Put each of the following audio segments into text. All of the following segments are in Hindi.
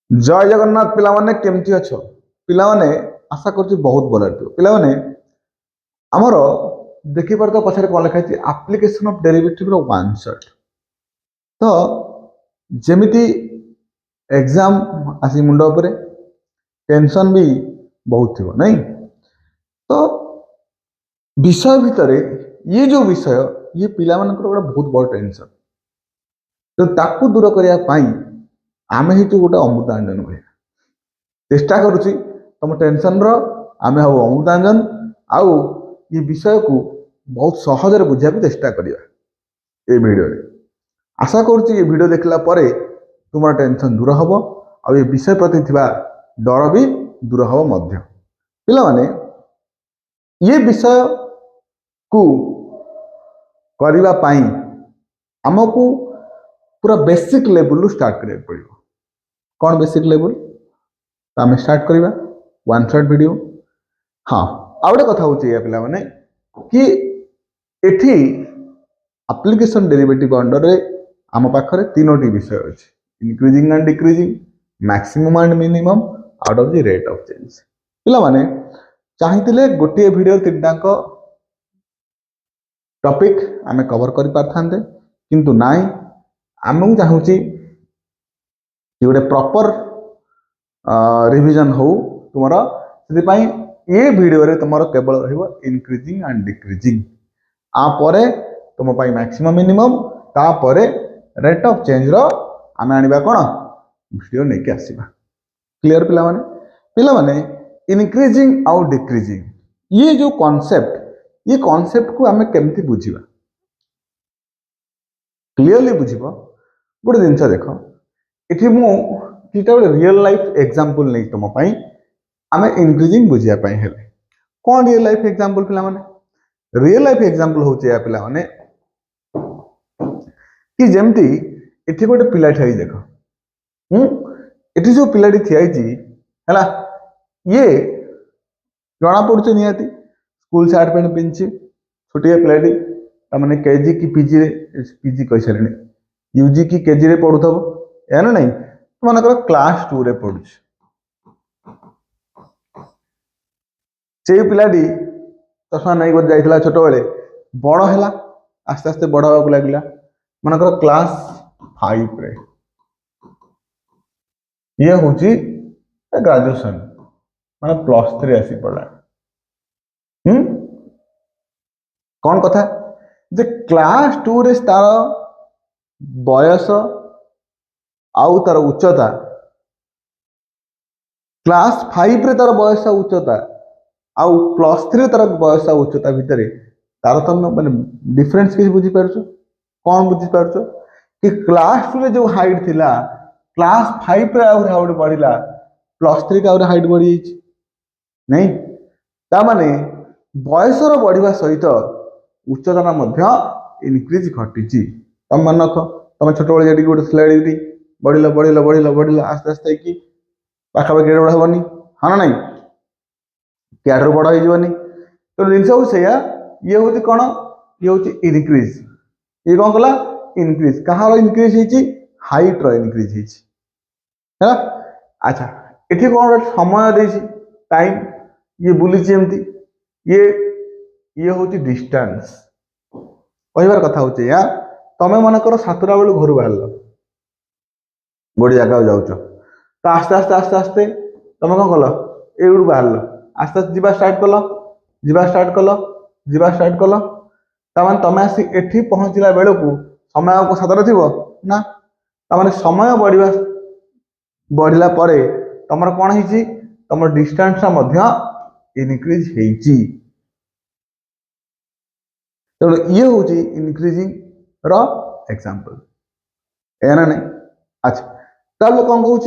जय जगन्नाथ पिलामाने केमती अछ पिलामाने आशा करछि बहुत भल थ पिलामाने हमर देखि पार तो पछरे कोन लिखा है एप्लीकेशन ऑफ डेरिवेटिव रो वन शॉट तो जेमिति एग्जाम आसी मुंड उपरे टेंशन भी बहुत थिबो नहीं तो विषय भितरे ये जो विषय ये पिला मानकर गोटे बहुत बड़ टेंशन तो ताकू दूर करने आमे ही गोटे अमृतांजन भाई चेष्टा करुच्ची तुम टेंशन आमे हम अमृतांजन आउ ये विषय को बहुत सहजरे बुझा चेष्टा करवा ये वीडियो रे आशा करुच्ची ये वीडियो देखला परे तुम टेंशन दूर हम आ ये विषय प्रति थिबा डर भी दूर हम मध्य पिला माने ये विषय को करबा पाई हमको पूरा बेसिक लेवल स्टार्ट करिया पड़िबो कौन बेसिक लेवल तो आम स्टार्ट करवा वन शॉट वीडियो हाँ आ गए कथा हो पिला माने कि एठी एप्लीकेशन डेरिवेटिव अंडर रे आम पाखरे तीनोटी विषय अच्छे increasing and decreasing maximum and minimum out of the rate of change पिला माने चाहिए गोटे वीडियो तीनटाक टॉपिक आमे कवर कर पारथांते किंतु नाई आमको चाहूँगी कि गोटे प्रॉपर रिवीजन हो तुम से ये वीडियो रे तुम केवल रहिबो इंक्रीजिंग एंड डिक्रीजिंग आपर तुम मैक्सिमम मिनिमम तापर रेट ऑफ चेंज रो आमे आनिबा कोन वीडियो नेके आसीबा क्लियर पिला माने इंक्रीजिंग आउ डिक्रीजिंग ये कॉन्सेप्ट को आमे केमती बुझिबा क्लियरली बुझिबो गोटे जिनस देख ये मुझे रियल लाइफ एग्जांपल नहीं तुम आमे इंक्रीजिंग बुझापी हेले कौन रियल लाइफ एग्जांपल पिला माने रियल लाइफ एग्जांपल होचे या पिला माने कि जेमती इथे गोटे पिला ठई देख इथे जो पिलाटी थियाई हैला ये जना पड़ुचे निहाती स्कूल शार्ट पैंट पिंधि छोटिया पिलाटी मैंने केजी की पीजी कही सारे यूजी की केजी रे पढ़ुथब या ना नहीं मन कर क्लास 2 रे पढ़ु से पिलाटी चषमा नहीं जाइला छोट बेले बड़ है आस्ते आस्ते बड़ हाँ लगे मनकर क्लास 5 रे ये हूँ ग्रेजुएशन माने +3 आसी पड़ा कौन कथा जे क्लास 2 रे तार बयस आउ तार उच्चता क्लास 5 रे तार बयस उच्चता आउ +3 तार बयस उच्चता भितर तारतम्य माने डिफरेंस किसी बुझी पारछ कौन बुझी पारछ कि क्लास 2 रे जो हाइट थिला क्लास 5 रे आउ हाइट बढ़िला +3 का हाइट बढ़ी नहीं ता माने बयसर बढ़िया सहित उच्चता मध्य इनक्रीज घटी तुम मन रख तुम छोट बड़े जी गोटे स्लाइड बढ़िल बढ़िल बढ़िल बढ़िल आस्ते आस्ते कि पाखापाखि एडे बड़ हेनी हाँ ना नहीं क्या बड़ होनी तो जिनस हूँ से ये हूँ कौन ये हूँ इनक्रीज ये कौन कला इनक्रीज कहाँ इनक्रीज होती हाइट इनक्रीज है अच्छा ये कौन समय दे टाइम ये बुली ये ये हूँ डिस्टेंस कहबार कथा हूँ या तमें मन कर 7टा बेलू घर बाहर गोटे जगह जाऊच तो आस्ते आस्ते आस्ते आस्ते तुम कौन कल ये बाहर आस्ते आस्ते जीवा स्टार्ट कल जीवा स्टार्ट कल तमें तुम आसी एठी पहुँचला बेलू समय को 7टा थी ना तमें समय बढ़ला तुम कौन है तुम डिस्टेंस इनक्रीज होती तेणु ये हूँ इनक्रीजिंग रो एग्जांपल है ना नहीं अच्छा तब कौन कहूँ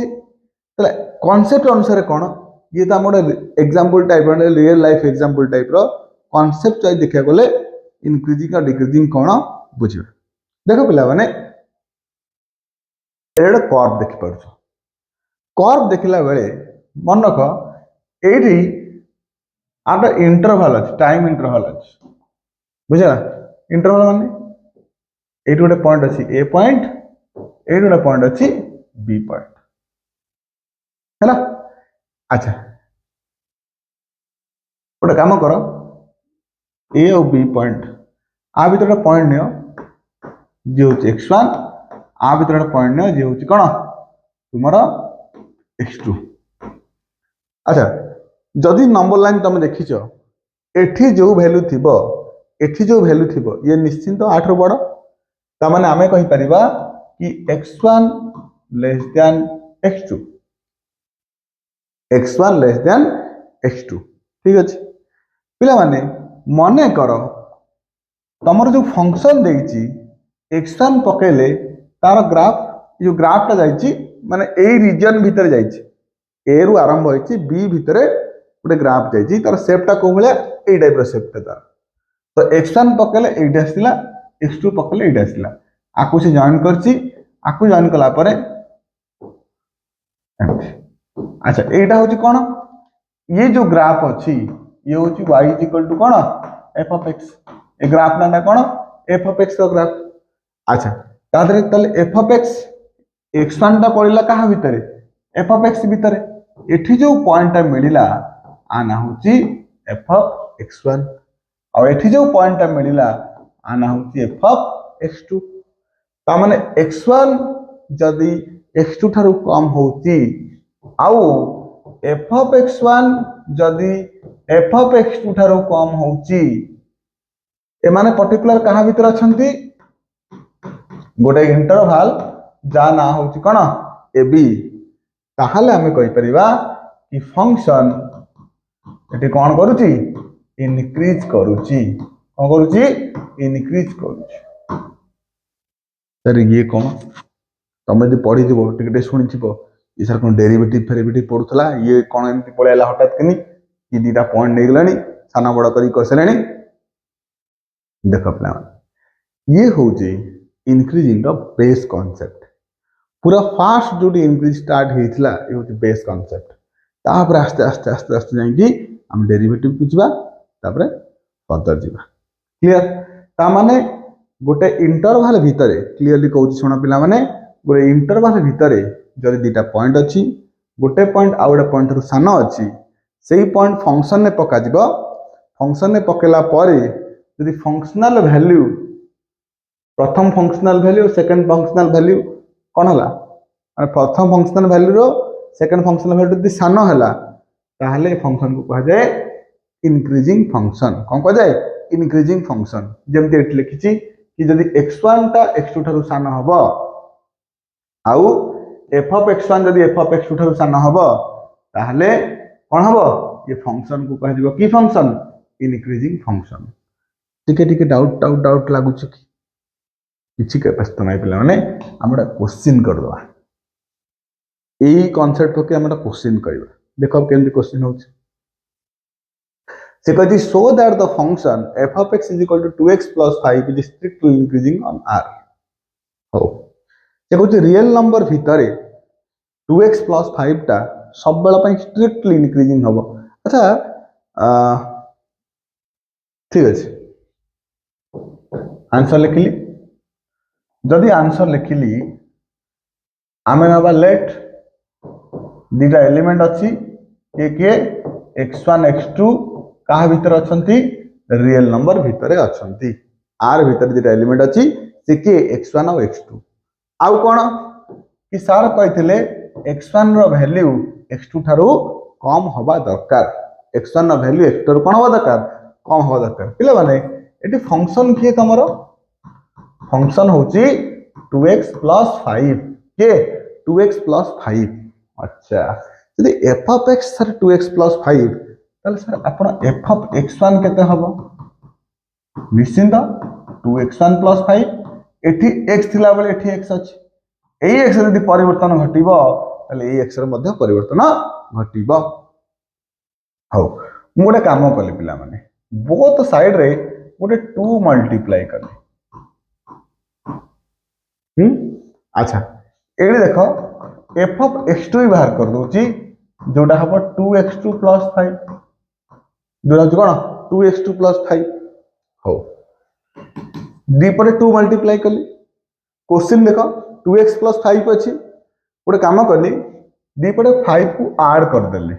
कॉन्सेप्ट अनुसार कौन ये तो गोटे example type real life example type रो कॉन्सेप्ट देखा गले इनक्रीजिंग और डिक्रीजिंग कौन बुझे देख पिला माने कर्व देखि पारछ कर्व देखला बेले मन रख ये आठ इंटरवल अच्छे टाइम इंटरवल अच्छे बुझला इंटरवल माने ये गोटे पॉइंट अच्छी ए पॉइंट ये गोटे पॉइंट अच्छी बी पॉइंट है। अच्छा गोटे काम कर ए और बी पॉइंट आ भर गोटे पॉइंट नियो जी हूँ x1 आ भर गोटे पॉइंट नियो जी हूँ कौन तुमर x2। अच्छा जदि नंबर लाइन तुम देखिच एठी जो वैल्यू थिबो एठी जो वैल्यू थिबो ये निश्चिंत 8 रु बड़ तामाने आमे कहि परिबा कि x1 less than x2 x1 less than x2 ठीक अछि पिला माने मने कर तमर जो फंक्शन देइची x1 पकेले तार ग्राफ जो ग्राफ टा जाइची माने एई रीजन भीतर जाइची ए रु आरंभ होइची बी भितरे गोटे ग्राफ जाइची तार शेप टा को भलिया एई टाइप रो शेप टा तार तो x1 पकेले एइटा आसिला x2 पकेले एइटा आसिला आकु से जॉइन करची आकु जॉइन कला परे अच्छा एइटा होची कोन ये जो ग्राफ अछि ये होची y = कोन f of x ए ग्राफ ना कोन f of x रो ग्राफ। अच्छा तादरे तले f of x x1 टा पड़िला कहा भितरे f of x भितरे एठी जो पॉइंट टा मिलिला आना होची f of x1 और एठी जो पॉइंट टा मिलिला आना होची f of x2 ता माने x1 जदी x2 थारु कम होची आउ f of x1 जदी f of x2 थारु कम होची ए माने पर्टिकुलर कहा भीतर अछंती गोटे इंटरवल जा ना होची कोन ab ताहाले हमें कहि परिबा कि फंक्शन एटी कोन करूची इनक्रीज करूची कोन करूची इनक्रीज करूची। सर ये कोन तमे जे पढी दिबो टिके सुनि थिबो ये सर कोन डेरिवेटिव फेरिवेटिव पढुथला ये कोन एमती पळेला हठात कनी ये दीटा पॉइंट नै गलानी साना बड़ करी करसलेनी देखो प्लान ये होची इंक्रीजिंग द बेस कांसेप्ट पूरा फास्ट जो इंक्रीज स्टार्ट हेथिला ये होची बेस कांसेप्ट तापर आस्ते आस्ते आस्ते आस्ते जाई हम डेरिवेटिव को जिबा तापर फर्दर जिबा क्लियर ता माने गोटे इंटरवल भितरे क्लियरली कहूची सुना पिला माने गोटे इंटरवल भितरे जदि दीटा पॉइंट अछि गोटे पॉइंट आ गोटे पॉइंट रु सानो अछि सेही पॉइंट फंक्शन ने पका जिवो फंक्शन ने पकेला परे यदि फंक्शनल वैल्यू प्रथम functional value second functional value कोन हला माने प्रथम फंक्शनल वैल्यू रो सेकंड फंक्शनल वैल्यू यदि सानो हला ताहले फंक्शन को कहा जाए इंक्रीजिंग फंक्शन कोन कहा जाए इंक्रीजिंग फंक्शन जेमते एट लिखिची कि यदि x1 ता x2 थारु सानो हबो आउ f of x1 यदि f of x2 थारु सानो हबो ताहले कोन हबो ये फंक्शन को कहा जिवो की फंक्शन इंक्रीजिंग फंक्शन। टिके टिके डाउट लागु छी किछि कैपेसिटी नै पिला माने हमरा क्वेश्चन कर दवा एई कांसेप्ट के हमरा क्वेश्चन करबा देखो केमति क्वेश्चन होछि से कहती so that the function f of x is equal to 2x plus 5 is strictly increasing on r हो से कहती रियल नंबर भितरे 2x plus 5 टा सब बेला पई स्ट्रिक्टली इंक्रीजिंग हबो। अच्छा ठीक अछि आंसर लिखली जदि आंसर लिखली आमे नबा लेट दीटा एलिमेंट अछि के x1 x2 कहा भीतर अछंती रियल नंबर भीतर अछंती आर भीतर दीटा एलिमेंट अछि से के x1 और x2 आउ कोन कि सर कहिथिले x1 रो वैल्यू x2 थारु कम होबा दरकार x1 रो वैल्यू x2 रो कोन होबा दरकार कम होबा दरकार पिले माने एटी फंक्शन किए तमरो फंक्शन होची 2x plus 5 के 2x plus 5 अच्छा यदि f of x sir 2x plus 5 ताले सर आपण f of x1 केते हबो निश्चिंत 2x1 plus 5 एठी x थिला बेले एठी x अछि एई x यदि परिवर्तन घटिबो ताले एई x रो मध्ये परिवर्तन घटिबो। हो मोडे काम कले पिला माने बोथ साइड रे मोडे 2 मल्टीप्लाई करले अच्छा एडी देखो f of x2 बाहर कर दोची जोटा हबो 2x2 plus 5 जोटा कोन 2x2 plus 5 हो डी परे 2 मल्टीप्लाई करली क्वेश्चन देखो 2x plus 5 अछि गोटे काम करली दीपटे 5 को ऐड कर देली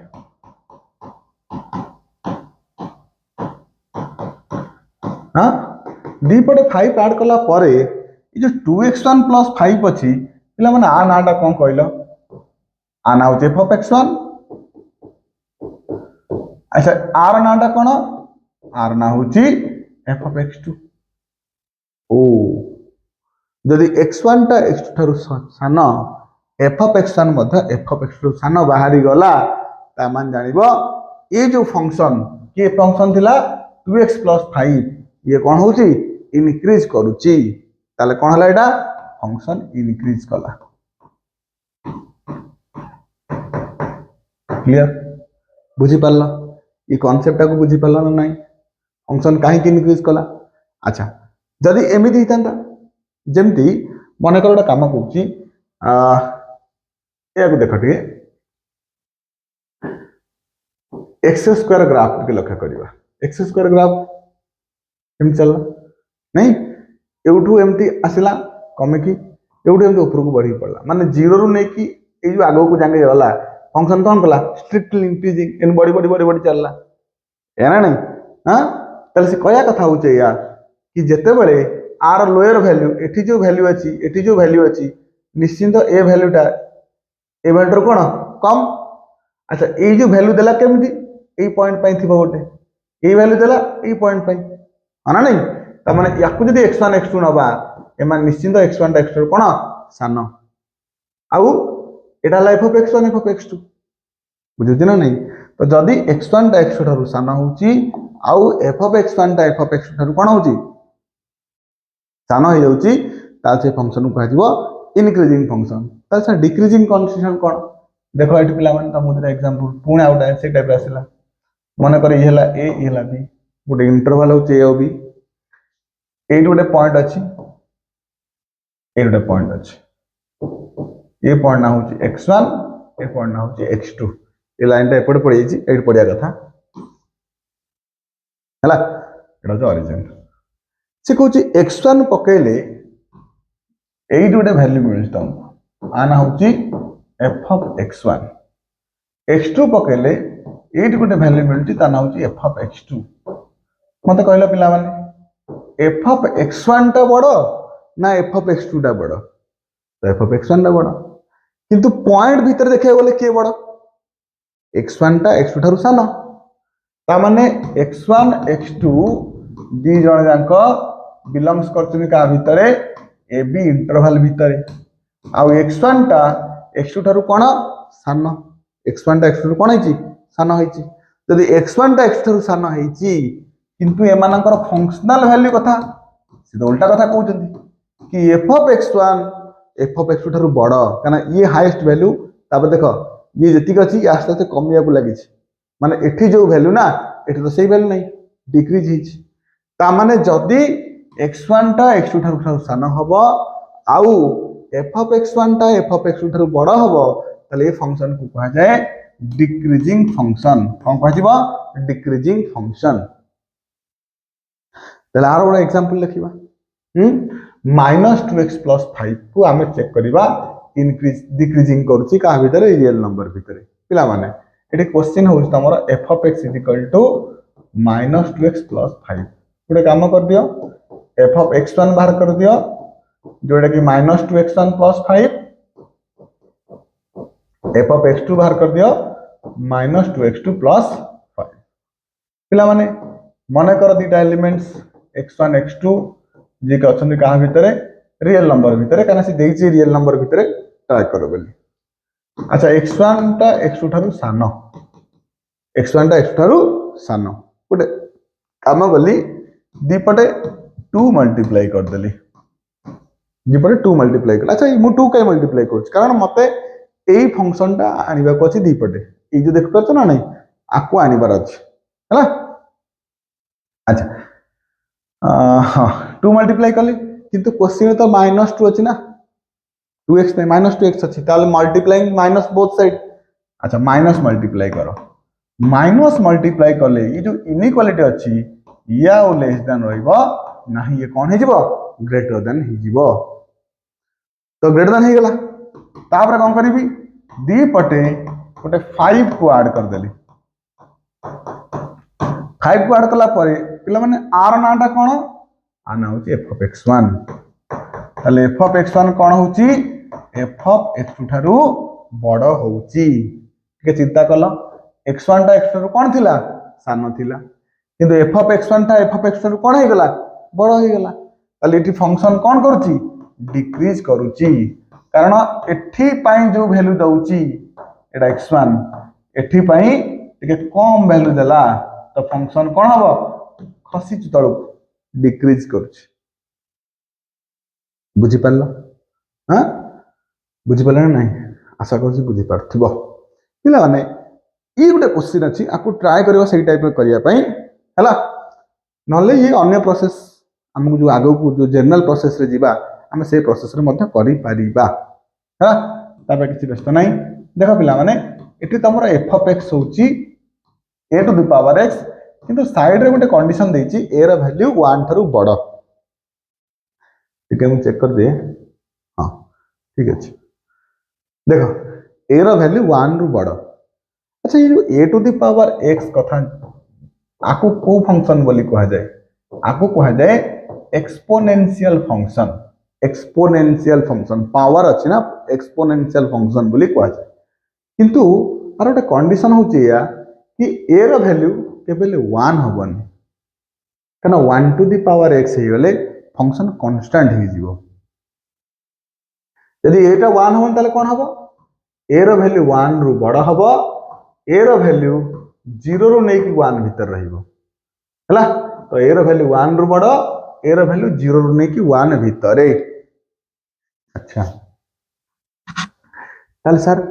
हाँ दीपटे 5 ऐड कला परे ये जो 2x1 प्लस 5 अच्छी पिला माने आ नाटा कौन कहल आ ना हूँ f(x1) अच्छा आर नाटा कौन आर ना हूँ f(x2) ओ जदि x1 टा x2 ठारू सान f(x1) f(x2) सान बाहरी गला ता मान जानिबो ये जो फंक्शन ये फंक्शन थिला 2x प्लस 5 ये कौन होची इनक्रीज करूची ताले कौन हला एटा फंक्शन इनक्रीज कला क्लियर बुझी पारला ये कांसेप्ट को बुझी पारला ना नहीं फंक्शन काहे कि इनक्रीज कला अच्छा जदि एमिति हितांता जेमती मन कर गोटे काम करूची या को देख टिके एक्स स्क्वायर ग्राफ के लक्ष्य करवा एक्स स्क्वायर ग्राफ केमती चल नहीं एवठू एमती आसला कमेकी एवठू एमती ऊपर को बढ़ी पड़ला माने जीरो रु नहीं कि ए जो आगो को जाके गला फंक्शन कौन कला स्ट्रिक्टली इंक्रीजिंग इन बड़ी बड़ी बड़ी बड़ी चलला है ना नहीं हां तले से कया कथा होचे या कि जेते बेले आर लोअर वैल्यू एठी जो वैल्यू अछि निश्चित ए वैल्यूटा ए वैल्यूर कोन कम अच्छा ए जो वैल्यू देला केमती ए पॉइंट पाई थिबो गोटे ए वैल्यू देला ए पॉइंट पाई हां ना नहीं त माने याकु जदी x1 x2 नबा एमा निश्चित x1 x2 कोन सान आउ एटा ला f(x1) f(x2) बुझुती ना नहीं तो जदी x1 टा x2 ठारू सान होची आउ f(x1) टा f(x2) ठारू कोन होची सान हो जाउची ता से फंक्शन को कहजिवो इनक्रीजिंग फंक्शन ता से डिक्रीजिंग कंडीशन कोन देखो एठी पिला माने त मुदरा एग्जांपल पुणे आउट है से टाइप आसीला मन कर ये हला ए ये हला बी गोटे इंटरवल होची ए और बी एट गोटे पॉइंट अछि ए गोटे पॉइंट अछि ए पॉइंट ना होची x1 ए पॉइंट ना होची x2 ए लाइन टा एपड़ पड़ जाईची एट पड़िया कथा हला एटा जो ओरिजिन से कहूँ x1 पकेले एट गोटे वैल्यू मिलुଛି तुमको आना होची f(x1) x2 पकेले एट गोटे वैल्यू मिलुଛି ता ना होची f(x2) मते कहला पिला माने f(x1) टा बड़ ना f(x2) टा बड़ तो f(x1) टा बड़ किंतु पॉइंट भीतर देखिया गले के बड़ x1 टा x2 ठारू सान ता माने x1 x2 दी जण जांक बिलोंग्स करछन का भितरे ए बी इंटरवल भितरे आ x1 टा x2 ठारू कोन सान x1 टा x2 कोन हिची सान हिची जदि x1 टा x2 ठारू सान हिची किंतु एमानकर फंक्शनल वैल्यू कथा सीधा उल्टा कथा कहउछंती कि f(x1) f(x2) ठारू बड़ काना ये हाईएस्ट वैल्यू तापर देखो ये जति अछि आस्ते आस्ते कमिया को लागि माने एठी जो वैल्यू ना एठी तो सही वैल्यू नहीं डिक्रीज हिची ता माने जदि x1 टा x2 ठारू सान हबो आउ f(x1) टा f(x2) ठारू बड़ हबो तले ए फंक्शन को कहा जाए डिक्रीजिंग फंक्शन कोन कहजिबो डिक्रीजिंग फंक्शन तले आरो एक एग्जांपल लिखिबा -2x + 5 को आमे चेक करिबा इंक्रीज डिक्रीजिंग करूची का भीतर रियल नंबर भीतर पिला माने एटी क्वेश्चन होउछ तमरो f(x) -2x + 5 गोटे काम कर दियो f(x1) बाहर कर दियो जोटा कि -2x1 + 5 f(x2) बाहर कर दियो -2x2 + 5 पिला माने मने कर दीटा एलिमेंट्स x1 x2 जे के अछन का भीतर रियल नंबर भीतर काना से देइची रियल नंबर भीतर ट्राई करो बोली अच्छा x1 टा x2 ठारू सान x1 टा x2 ठारू सान गोटे काम गली दीपटे 2 मल्टीप्लाई कर देली दीपटे 2 मल्टीप्लाई कर अच्छा मु 2 काई मल्टीप्लाई कर कारण मते एई फंक्शन टा आनिबा को अछि दीपटे ए जो देख परछ ना नहीं आकु आनिबार अछि हला अच्छा हां 2 मल्टीप्लाई कली किंतु क्वेश्चन तो -2 अछि ना 2x नहीं -2x अछि ताले मल्टीप्लाइंग माइनस बोथ साइड अच्छा माइनस मल्टीप्लाई करो माइनस मल्टीप्लाई कले ये जो इनइक्वालिटी अछि या ओ लेस देन रहइबो नाही ये कोन हे जिवो ग्रेटर देन हे जिवो तो ग्रेटर देन हे गेला तापर कोन करिवि दी पटे गोटे 5 को ऐड कर देली 5 को ऐड कला परे पिला माने आर नाटा कोन आना होची एफ ऑफ x1 ताले एफ ऑफ x1 कोन होची एफ ऑफ x2 ठारू बड़ होची ठीक चिंता कल x1 टा x2 कोन थिला सानो थिला किंतु एफ ऑफ x1 टा एफ ऑफ x2 कोन हे गला बड़ हे गला ताले एठी फंक्शन कोन करूची डिक्रीज करूची कारण एठी पई जो वैल्यू दउची एटा x1 एठी पई टिके कम वैल्यू देला तो फंक्शन कौन हम खसी तल डिक्रीज करुच्ची बुझीपार हाँ बुझीपार ना नहीं आशा कर बुझीपार पिला माने ये गोटे क्वेश्चन अच्छी आपको ट्राए कर टाइप करने ये अन्य प्रोसेस आमको जो आग को जो जनरल प्रोसेस रे जीवा आम से प्रोसेस रे मध्य करि परिबा है किसी व्यस्त ना देख पिला माने एटी तुम एफ ऑफ एक्स होची ए टू द पावर एक्स किंतु साइड रे गोटे कंडीशन देछि ए रो वैल्यू 1 थारु बड़ ठीक है मु चेक कर दे हां ठीक अछि देखो ए रो वैल्यू 1 रु बड़ अच्छा ये जो ए टू द पावर एक्स कथा आको को फंक्शन बोली कहा जाए आको कहा जाए एक्सपोनेंशियल फंक्शन पावर अछि ना एक्सपोनेंशियल फंक्शन बोली कहा जाए किंतु आर गोटे कंडीशन होछि या कि ए रो वैल्यू केवल 1 हबनी कना 1 टू द पावर x हे गले फंक्शन कांस्टेंट हे जीवो यदि एटा 1 हबन ताले कोन हबो ए रो वैल्यू 1 रु बड़ हबो ए रो वैल्यू 0 रु नै कि 1 भीतर रहिबो हला तो ए रो वैल्यू 1 रु बड़ ए रो वैल्यू 0 रु नै कि 1 भीतर अच्छा ताले सर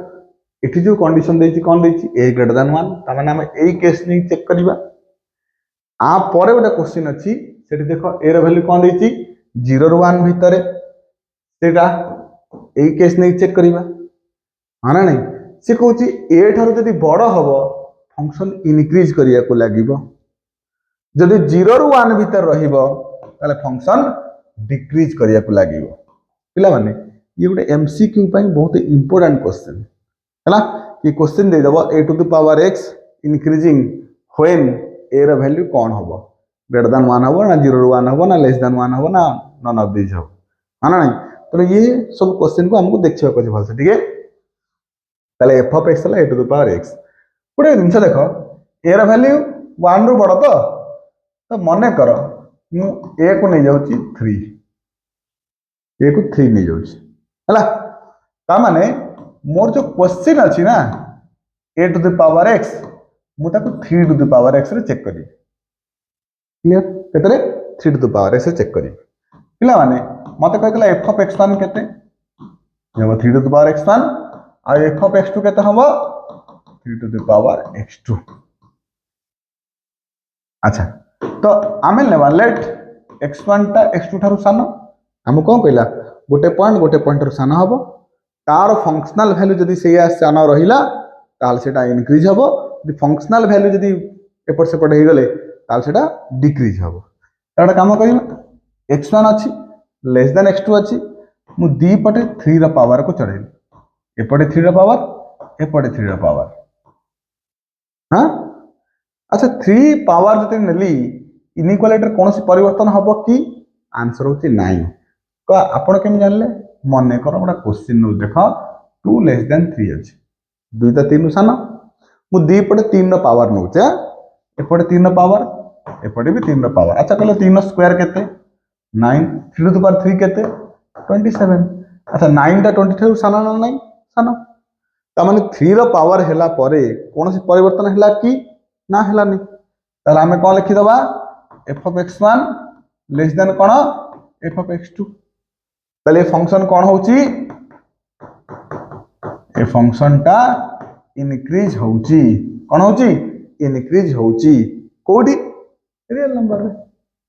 इठी जो कंडीशन देछि कोन देछि a ग्रेटर देन 1 त माने हम एई केस नै चेक करिबा आ परे गोटे क्वेश्चन अछि सेठी देखो a रो वैल्यू कोन देछि 0 रु 1 भीतर सेटा एई केस नै चेक करिबा हाना नै से कहउछि a ठारो जदि बड़ हबो फंक्शन इनक्रीज करिया को लागिबो जदि 0 रु 1 भीतर रहिबो ताले फंक्शन डिक्रीज करिया को लागिबो पिला माने ये गोटे एमसीक्यू पई बहुत इंपोर्टेंट क्वेश्चन है कि क्वेश्चन दे दबो a to the power x increasing when a रो वैल्यू कौन हबो ग्रेटर देन 1 हबो ना 0 रु 1 हबो ना लेस देन 1 हबो ना नन ऑफ दिस हबो हाना नहीं तो ये सब क्वेश्चन को हमको देखिबा को भल से ठीक है ताले एफ ऑफ एक्स ला a to the power x गोटे जिनस देखो ए रो वैल्यू 1 रु बड़ तो मने करो मु ए को नै जाउची 3 ए को 3 नै जाउची हला ता माने मोर जो क्वेश्चन अच्छी ना a to the power x मुझे 3 टू द पावर एक्स रे चेक करी क्लियर केतरे 3 टू द पावर एक्स रे चेक करी पिला माने मते कहतला एफ ऑफ x1 केते जब 3 टू द पावर x1 आ एफ ऑफ x2 केते हबो 3 टू द पावर x2 अच्छा तो आमे लेवा लेट x1 टा x2 थारु सानो हम कोन कहला गोटे पॉइंट रो सानो हबो तार फंक्शनल वैल्यू जदि से सानो रहिला ताल सेटा इनक्रीज हबो जदि फंक्शनल वैल्यू जदि एपट सेपट हे गले ताल सेटा डिक्रीज हबो ताडा काम करिबा x1 अछि लेस देन x2 अछि मु दी पटे 3 रा पावर को चढेली एपटे 3 रा पावर एपटे 3 रा पावर हां अच्छा 3 पावर जते नेली इनइक्वालिटी रे कोनोसी परिवर्तन हबो कि आंसर होछि नाही को आपण केम जानले मन कर गोटा क्वेश्चन नो देख 2 लेस देन 3 अछि 2 ता 3 सानो मु दी पटे 3 रो पावर नोचे एपटे 3 रो पावर एपटे भी 3 रो पावर अच्छा कहले 3 रो स्क्वायर केते 9 3 टू द पावर 3 केते 27 अच्छा 9 टा 22 सानो ना नहीं सानो ता माने 3 रो पावर हैला परे कोनोसी परिवर्तन हैला कि ना हैला नहीं ताले हमें कोन लिखि दबा f of x1 less than cone f of x2 ताले फंक्शन कौन होची ए फंक्शन टा इनक्रीज होची कौन होची इनक्रीज होची कोडी रियल नंबर रे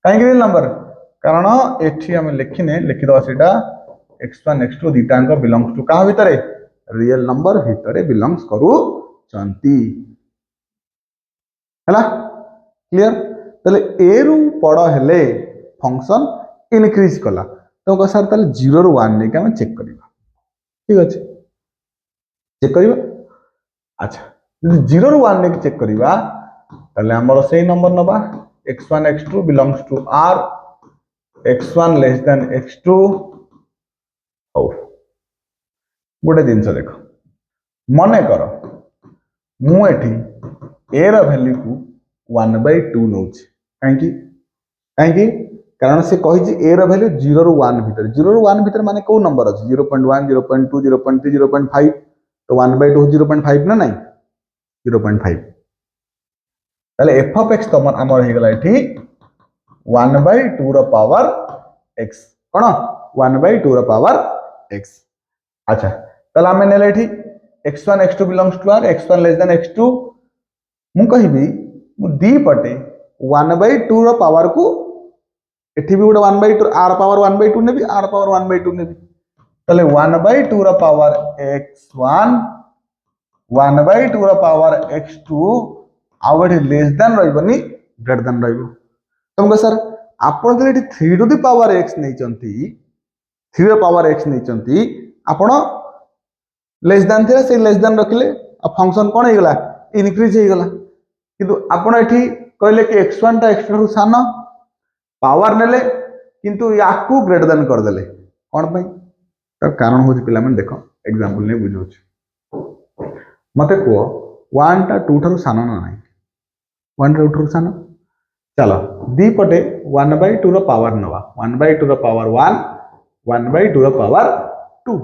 काहे रियल नंबर कारण एठी हम लिखिने लिखि दवा सेटा x1 x2 दिटांग बिलोंग्स टू का भीतरे रियल नंबर भीतरे बिलोंग्स करू चंती हैला क्लियर ताले ए रु बड़ हेले फंक्शन इनक्रीज कला तो सर ताले 0 रु 1 नै के हम चेक करिबा ठीक अछि चेक करिबा अच्छा जदि 0 ରୁ 1 नेक चेक करिबा ताले हमर सेही नंबर नबा x1 x2 belongs to r x1 less than x2 हो गोटे जिनस देख मन कर मु एठी a र वैल्यू को 1/2 नउछि काहेकि काहेकि कारण से कहि ए रो वैल्यू 0 ରୁ 1 भीतर 0 ରୁ 1 भीतर माने को नंबर अछि 0.1 0.2 0.3 0.5 तो 1/2 0.5 ना नहीं 0.5 ताले f of x तमर हमर हे गला एठी 1/2 रो पावर x कोन 1/2 रो पावर x अच्छा ताले हमें नेले एठी x1 x2 belongs to r x1 less than x2 मु कहिबी मु दी पटे 1/2 रो पावर को एठी भी गोटे 1/2 आर पावर 1/2 नेबी आर पावर 1/2 नेबी ताले 1/2 रो पावर x1 1/2 रो पावर x2 आउट लेस देन रहबनी ग्रेटर देन रहबो तुमको सर आपण जे एठी 3 टू द पावर x नै चंती 3 रो पावर x नै चंती आपण लेस देन थिला से लेस देन रखले आ फंक्शन कोन हे गला इनक्रीज हे गला किंतु आपण एठी कहले कि x1 टा x2 रु सानो पावर नेले किंतु याकू ग्रेटर देन कर देले कोन पई तर कारण होची पिला मन देखो एग्जांपल ने बुझोछ मते को 1 टा 2 थारु सानो ना नाही 1 टा 2 थारु सानो चलो दी पटे 1/2 रो पावर नवा 1/2 रो पावर 1 1/2 रो पावर 2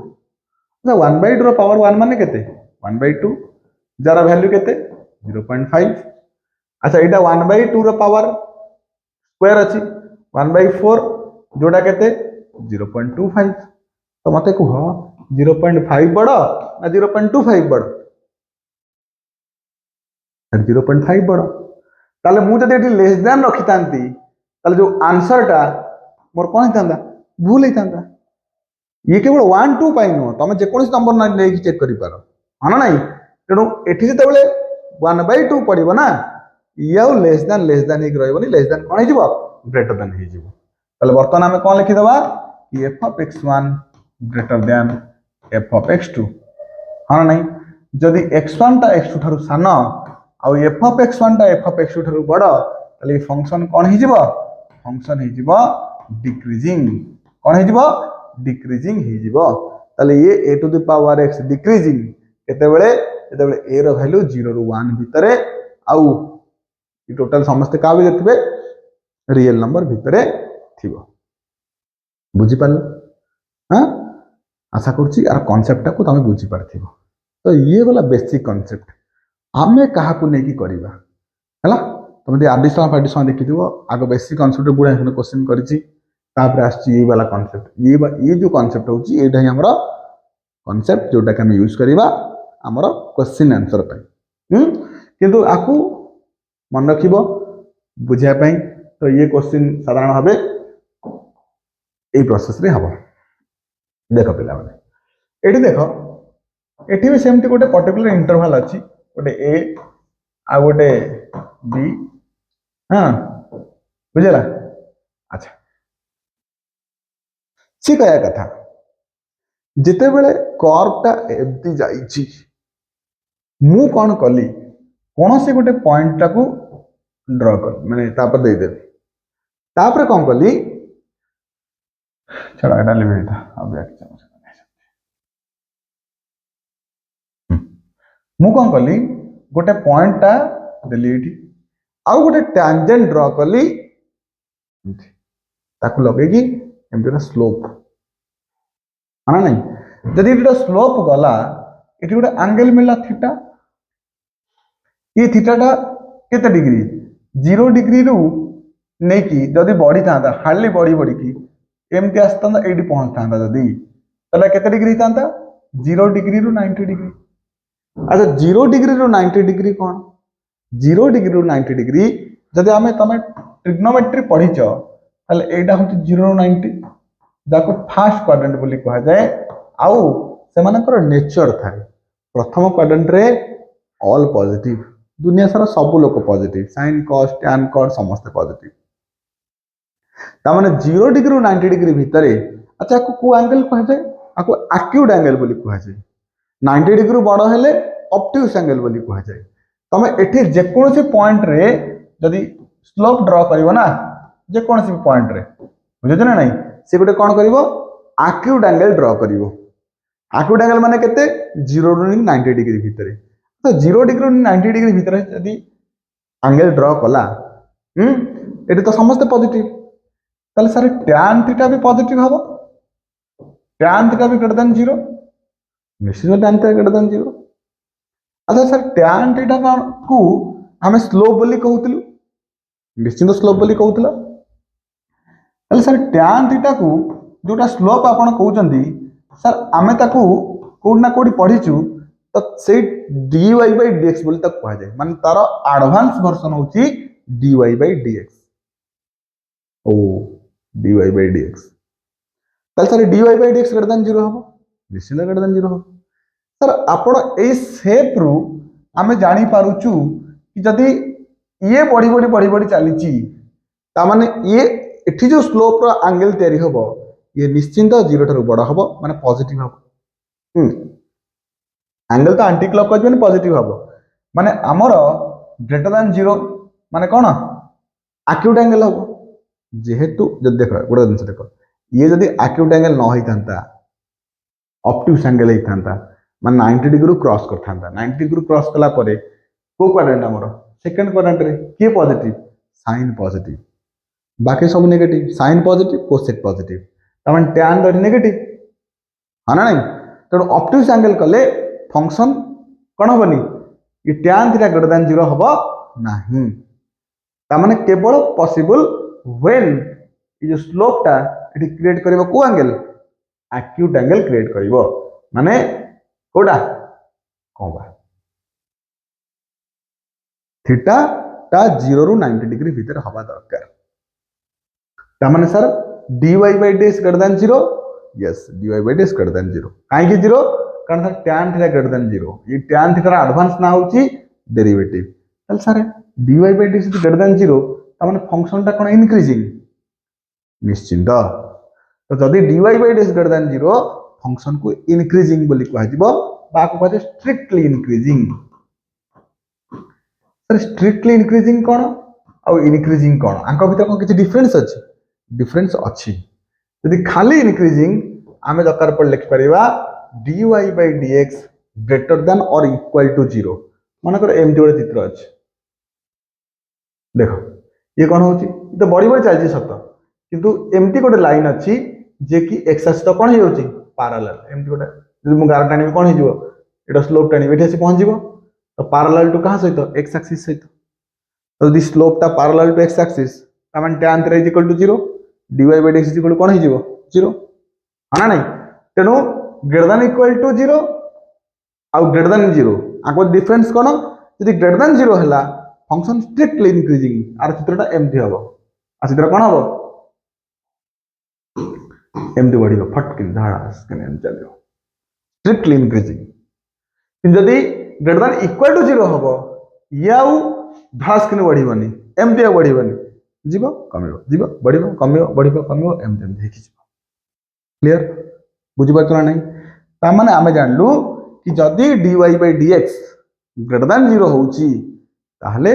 ना 1/2 रो पावर 1 माने केते 1/2 जरा वैल्यू केते 0.5 अच्छा एटा 1/2 रो पावर स्क्वायर अछि 1/4 जोड़ा केते 0.25 तो मते को 0.5 बड़ ना 0.25 बड़ 0.5 बड़ ताले मु जदि एठी लेस देन रखि तांती ताले जो आंसर टा मोर कोन हितांदा भूल हितांदा ये केवल 1 2 पाई नो तमे जे कोनस नंबर ना ले चेक करि पारो हाना नाही तेनु एठी जते बेले 1/2 पड़िबो ना ये लेस देन एक रहबनी लेस देन कोन हिजिबो ग्रेटर देन हिजिबो ताले बर्तन हमें कोन लिखि दबा कि f of x1 greater than f of x2 हाना नाही जदि x1 टा x2 थारु सानो आ f of x1 टा f of x2 थारु बड़ ताले फंक्शन कोन हिजिबो फंक्शन हिजिबो डिक्रीजिंग कोन हिजिबो डिक्रीजिंग हिजिबो ताले ये a to the power x decreasing केतेबेले केतेबेले a रो वैल्यू 0 ରୁ 1 भितरे आउ टोटल समस्त का भी देखबे रियल नंबर भितरे थिबो बुझी पाल हां आशा करछि आर कांसेप्ट को तमे बुझी पारथिबो तो ये वाला बेसिक कांसेप्ट आमे काहा को नेकी करिबा हला तमे एडिशनल एडिशनल देखिथिबो आगो बेसिक कांसेप्ट गुडा हेन क्वेश्चन करिछि तापर आछि ये वाला कांसेप्ट ये जो कांसेप्ट होछि एटा ही हमरो कांसेप्ट जोटा के हम यूज करिबा हमरो क्वेश्चन आंसर पई किंतु आकू मन रखिबो बुझिया पई तो ये क्वेश्चन साधारण भाबे ए प्रोसेस रे हबो देखो पिला माने एठी देखो एठी भी सेमती गोटे पर्टिकुलर इंटरवल अछि गोटे ए आ गोटे बी हां बुझला अच्छा सी कहया कथा जिते बेले कर्व टा एमती जाईची मु कोन कली कोनोसी गोटे पॉइंट टा को ड्रा कर माने तापर दे देबी तापर कोन कली चलो एटा लिमिट था अब बैक चलो मु कोन कली गोटे पॉइंट टा देली एठी आ गोटे टैंजेंट ड्रा कली ताकू लगेगी एमती स्लोप माना नहीं जदि एटा स्लोप गला एठी गोटे एंगल मिला थीटा ये थीटा टा केते डिग्री 0 डिग्री रु नै कि जदि बढ़ी थांदा हार्डली बढ़ी कि एमती आस्तांदा एडी पहुंच थांदा जदि तले केते डिग्री थांदा 0 डिग्री रु 90 डिग्री अच्छा 0 डिग्री रु 90 डिग्री कोन 0 डिग्री रु 90 डिग्री जदि हमें तमे ट्रिग्नोमेट्री पढिचो तले एटा होती 0 रु 90 जाको फर्स्ट क्वाड्रेंट बोली कहा जाए आउ सेमानकर नेचर थाए प्रथम क्वाड्रेंट रे ऑल पॉजिटिव दुनिया सारा सब लोक positive sine cos tan cot समस्त पॉजिटिव ता माने 0 डिग्री रु 90 डिग्री भितरे अच्छा को एंगल कहा जाए आको एक्यूट एंगल बोली कहा जाए 90 डिग्री बड़ हेले ऑब्ट्यूज एंगल बोली कह जाए तमे एठी जेकोसी पॉइंट रे जदी स्लोप ड्रॉ करिवो ना जेकोसी पॉइंट रे बुझे ना नहीं से गोटे कौन करिवो एक्यूट एंगल ड्रॉ करिवो एक्यूट एंगल माने केते 0 टू 90 डिग्री भितर तो 0 डिग्री 90 डिग्री भितर जदी एंगल ड्रॉ कला एटी तो समस्त पॉजिटिव ताले सर tan थीटा भी पॉजिटिव हबो tan थीटा भी ग्रेटर देन 0 निश्चित tan थीटा ग्रेटर देन 0 अच्छा सर tan थीटा को हमें स्लोप बोली कहउतलु निश्चित स्लोप बोली कहउतला ताले सर tan थीटा को जोटा स्लोप आपण कहउचंदी सर आमे ताकू कोड ना कोडी पढिचु तो से dy by dx बोली तक कहा जाए माने तार एडवांस वर्जन होची dy by dx ओ dy by dx ताले सर dy by dx greater than 0 हबो निश्चित ग्रेटर देन 0 हबो सर आपण ए शेप रु आमे जानि पारुचु कि जदी ये बढ़ी बढ़ी चलीची ता माने ये एठी जो स्लोप रो एंगल तयारी हबो ये निश्चिंत 0 ठाରୁ बड़ हबो माने पॉजिटिव हबो एंगल तो एंटी क्लॉकवाइज माने पॉजिटिव हबो माने हमर ग्रेटर देन 0 माने कोन एक्यूट एंगल हबो जेहेतु जब देखो गोटे दिन देखो ये जदी एक्यूट एंगल न होई थांता ऑब्ट्यूज एंगल होई थांता माने 90 डिग्री क्रॉस कर थांता 90 डिग्री क्रॉस कला परे को क्वाड्रेंट हमर सेकंड क्वाड्रेंट रे के पॉजिटिव साइन पॉजिटिव बाकी सब negative sine positive cosec positive तमन tan दट नेगेटिव हां ना नहीं तो ऑब्ट्यूज एंगल कले फंक्शन कोन होबनी ये tan थीटा ग्रेटर देन 0 हबो नाही ता माने केवल पॉसिबल व्हेन ये जो स्लोप टा एटी क्रिएट करबो को एंगल एक्यूट एंगल क्रिएट करबो माने कोडा कोबा थीटा ता 0 रु 90 डिग्री भीतर हवा दरकार ता माने sir dy by dx greater than 0 yes dy by dx greater than 0 काहे कि 0 कारण sir tan theta greater than 0 ये tan थीटा रा एडवांस ना होची डेरिवेटिव तल sir dy by dx greater than 0 ता माने फंक्शन ता कोन इंक्रीजिंग निश्चित तो जदी dy by dx greater than 0 function को इंक्रीजिंग बोली कह जिवो बा को कहते strictly increasing sir strictly increasing कोन आ इंक्रीजिंग कोन आंका भीतर कोन किछि डिफरेंस अच्छी यदि खाली इंक्रीजिंग आमे दरकार पर लिख परिबा dy by dx greater then और इक्वल टू 0 माने कर एमटी गोटे चित्र अछि देखो ये कोन होची तो बड़ी बड़ी चलची सत किंतु एमटी गोटे लाइन अछि जे कि एक्स एक्सिस तो कोन होची पैरेलल एमटी गोटे यदि मु गार टाणी कोन हिजो एटा स्लोप टाणी बेठी आसी पहुंच जिवो तो पैरेलल टू कहां सहित एक्स एक्सिस सहित तो यदि स्लोप ता पैरेलल टू एक्स एक्सिस ता माने tan theta equal to 0 dy by dx equal कोन हिजो 0 हाना नहीं तेनु ग्रेटर देन इक्वल टू 0 आ ग्रेटर देन 0 आको डिफरेंस कोन यदि ग्रेटर देन 0 हला फंक्शन स्ट्रिक्टली इंक्रीजिंग आर चित्रटा एमटी हबो आ चित्र कोन हबो एमटी बढ़ियो फटकिन धाड़ा स्किन एम चलियो स्ट्रिक्टली इंक्रीजिंग यदि ग्रेटर देन इक्वल टू 0 हबो याउ धाड़ा स्किन बढ़िबनी एमटी बढ़िबनी जीव कमिबो बढ़िबो कमिबो एमटी एमटी हेकि जीव क्लियर बुझि पारतो ना नहीं ता माने आमे जानलु कि जदी dy by dx greater than 0 होउची ताहले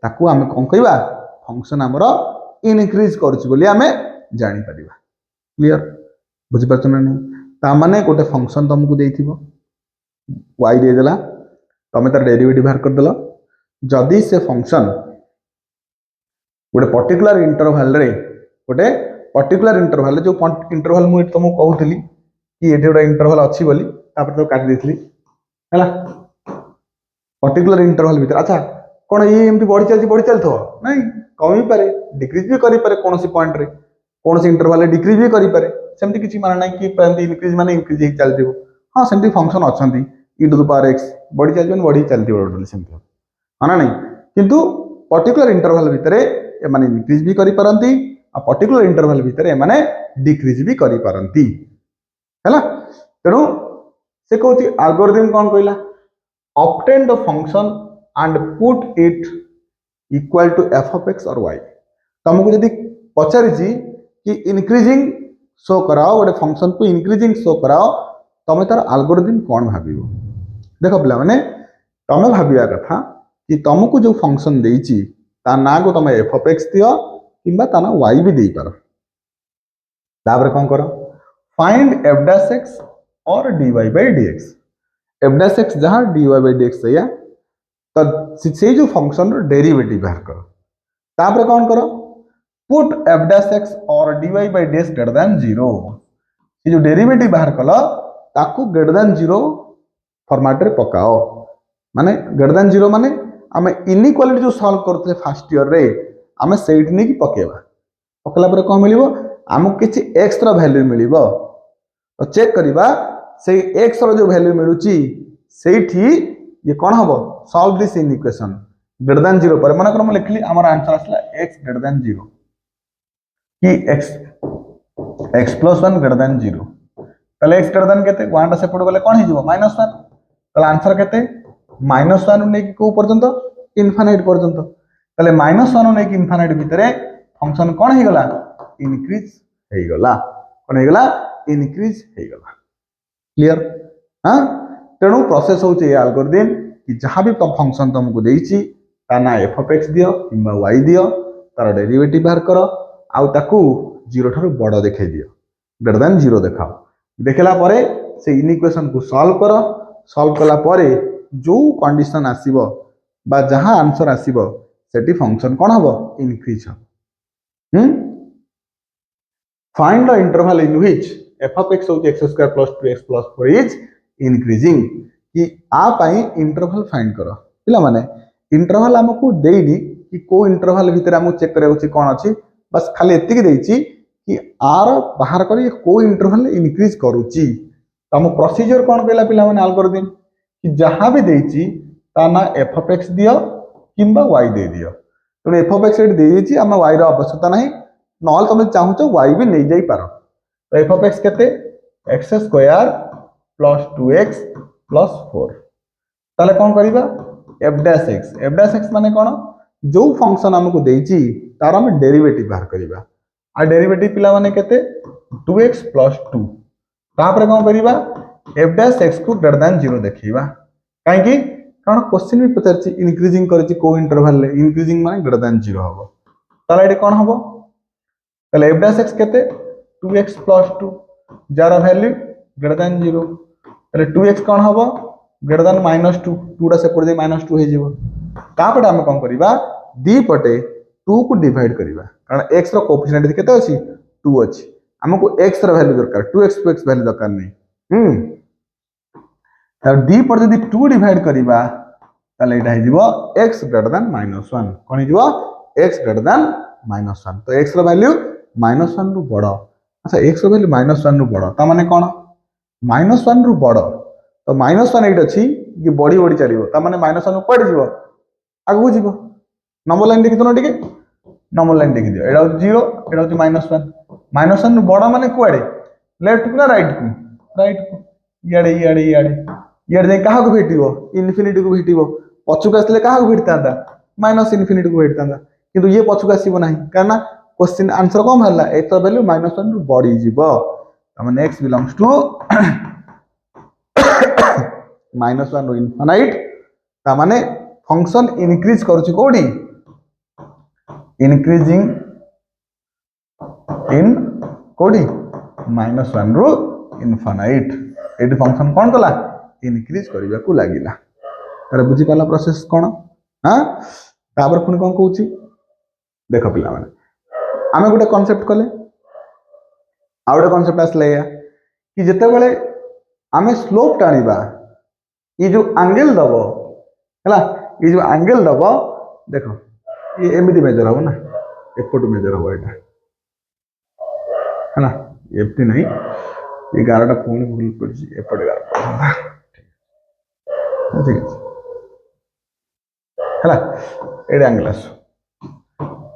ताकू आमे कोन कहबा फंक्शन हमरो इनक्रीज करछि बोली आमे जानि परिबा क्लियर बुझि पारतो ना नहीं ता माने गोटे फंक्शन तुमको देइथिबो y दे देला तमे तार डेरिवेटिव बाहर कर देला जदी से फंक्शन गोटे पर्टिकुलर इंटरवल रे गोटे पर्टिकुलर इंटरवल जो इंटरवल मु तुमको कहउतली कि एठी गोटे इंटरवल अछि बोली तापर तो काट देथली हला पर्टिकुलर इंटरवल भीतर अच्छा कोन ये एमटी बढ़ी चलथो नहीं कमी पारे डिक्रीज भी करि पारे कोनसी पॉइंट रे कोनसी इंटरवल रे डिक्रीज भी करि पारे सेमती किछि माने नहीं कि प्रति इंक्रीज माने इंक्रीज ही चलथिबो हां सेमती फंक्शन अछंती e to the power x बढ़ी चलबन बढ़ी चलथिबो टोटल सेमती हां नहीं किंतु पर्टिकुलर इंटरवल भीतर ए माने इंक्रीज भी करि पारंती आ पर्टिकुलर इंटरवल भीतर ए माने डिक्रीज भी करि पारंती हैला तेनु से कहउती एल्गोरिथम कोन कहला obtain the function and put it equal to f of x or y तुमको यदि पचारि कि इंक्रीजिंग शो कराओ गोटे फंक्शन को इंक्रीजिंग शो कराओ तमे तार एल्गोरिथम कोन भाबिबो देख पिला माने तमे भाबिया कथा कि तुमको जो फंक्शन देइची ता ना को तुम एफ ऑफ एक्स दियो किंबा ता ना वाई भी देई पारो तापर कोन करो फाइंड एफ डैश एक्स और dy by dx f dash x जहां dy बाय dx या तो से जो फंक्शन रो डेरिवेटिव बाहर करो तापर कोन करो पुट एफ डैश एक्स और dy by dx greater than 0 ये जो डेरिवेटिव बाहर कलो ताकू ग्रेटर देन 0 फॉर्मेट रे पकाओ माने ग्रेटर देन 0 माने आमे इनइक्वालिटी जो सॉल्व करते फर्स्ट ईयर रे आमे सेट नै की पकेबा पकला पर कोन मिलिबो हमको किछि x रो वैल्यू मिलिबो तो चेक करिबा से x रो जो वैल्यू मिलुची सेठी ये कोन हबो solve this in equation greater than 0 पर माने हम लिखली हमर आंसर आसला x ग्रेटर देन 0 कि x प्लस 1 ग्रेटर देन 0 तले x ग्रेटर देन केते 1 टा सेपट गले कोन हिजबो -1 तले आंसर केते -1 नै को पर्यंत इनफिनिट पर्यंत तले -1 नै इनफिनिट भितरे फंक्शन कोन हे गला इनक्रीज हे गला कोन हे गला इनक्रीज हे गला क्लियर हां तेणु प्रोसेस होचे एल्गोरिथम कि जहां भी फंक्शन तुमको देइची ता ना f of x दियो किंबा y दियो तार डेरिवेटिव बाहर करो आउ ताकू 0 ठाରୁ बड़ देखाई दियो ग्रेटर देन 0 देखाओ देखला परे से इक्वेशन को सॉल्व कला परे जो कंडीशन आसीबो बा जहां आंसर आसीबो सेटी फंक्शन कोन हबो इनक्रीज हो find the interval in which f of x होची x² + 2x + 4 इज इंक्रीजिंग कि आ पाई इंटरवल फाइंड करो पिला माने इंटरवल हमको देइनी कि को इंटरवल भीतर हम चेक करे होची कोन अछि बस खाली एतिक देइची कि आर बाहर करी को इंटरवल इंक्रीज करूची तो हम प्रोसीजर कोन कहला पिला माने एल्गोरिथम कि जहां भी देइची ता ना f of x दियो किंबा y दे दियो तो f of x दे देइची हम y रो आवश्यकता नहीं नॉल तुम चाहू तो y भी नहीं जाई पारो तो f of x केते x² + 2x + 4 ताले कोन करिबा f डैश x माने कोन जो फंक्शन हमको देइची तार हम डेरिवेटिव बाहर करिबा आ डेरिवेटिव पिला माने केते 2x + 2 तापर कोन करिबा f डैश x को ग्रेटर देन 0 देखिबा काहे कि कारण क्वेश्चन भी पचारची इंक्रीजिंग करची को इंटरवल ले इंक्रीजिंग माने ग्रेटर देन 0 हबो ताले एडी कोन हबो ताले f डैश x केते 2x + 2 jar value greater than 0 ताले 2x कोन हबो ग्रेटर देन -2 2 टा सेपट दे -2 हे जिवो तापटे हम कोन करिबा दी पटे 2 को डिवाइड करिबा कारण x रो कोएफिशिएंट केते अछि 2 अछि हमको x रो वैल्यू दरकार 2x वैल्यू दरकार नै तब दी पर यदि 2 डिवाइड करिबा ताले एटा हे जिवो x ग्रेटर देन -1 कोन हे जिवो x ग्रेटर देन -1 तो x रो वैल्यू -1 रु बड़ अच्छा x रो वैल्यू -1 रु बड़ ता माने कोन -1 रु बड़ तो -1 एट अछि कि बड़ी बड़ी चलिबो ता माने -1 रु पड़ जिवो आगु जिवो नंबर लाइन देखि तो नटिके नंबर लाइन देखि दियो एटा 0 एटा -1 रु बड़ माने कुआडे लेफ्ट को ना राइट को याडे याडे कहा को भेटिबो इन्फिनिटी को भेटिबो पछु का आसले कहा को भेटतांदा -इन्फिनिटी को भेटतांदा किंतु ये पछु का आसीबो नाही कारण क्वेश्चन आंसर कम हल्ला x रो वैल्यू -1 रु बड़ी जिवो त माने x बिलोंग्स टू -1 रु इनफिनाइट ता माने फंक्शन इंक्रीज करूची कोडी इंक्रीजिंग इन कोडी -1 रु इनफिनाइट एटी फंक्शन कोन कला इंक्रीज करिबा को लागिला तारे बुझी पाला प्रोसेस कोन हां तापर पुनी कोन कहूची देखो पिला माने आमे गोटे कांसेप्ट कले आ गोटे कांसेप्ट आसले या कि जते बेले आमे स्लोप टाणीबा ये जो एंगल दबो हला ये जो एंगल दबो देखो ये एमिति मेजर हो ना एपट मेजर हो एटा है ना एफटी नहीं ये 11 टा पुणी भूल पड़छि एपट 11 ठीक है हला एडी एंगल आस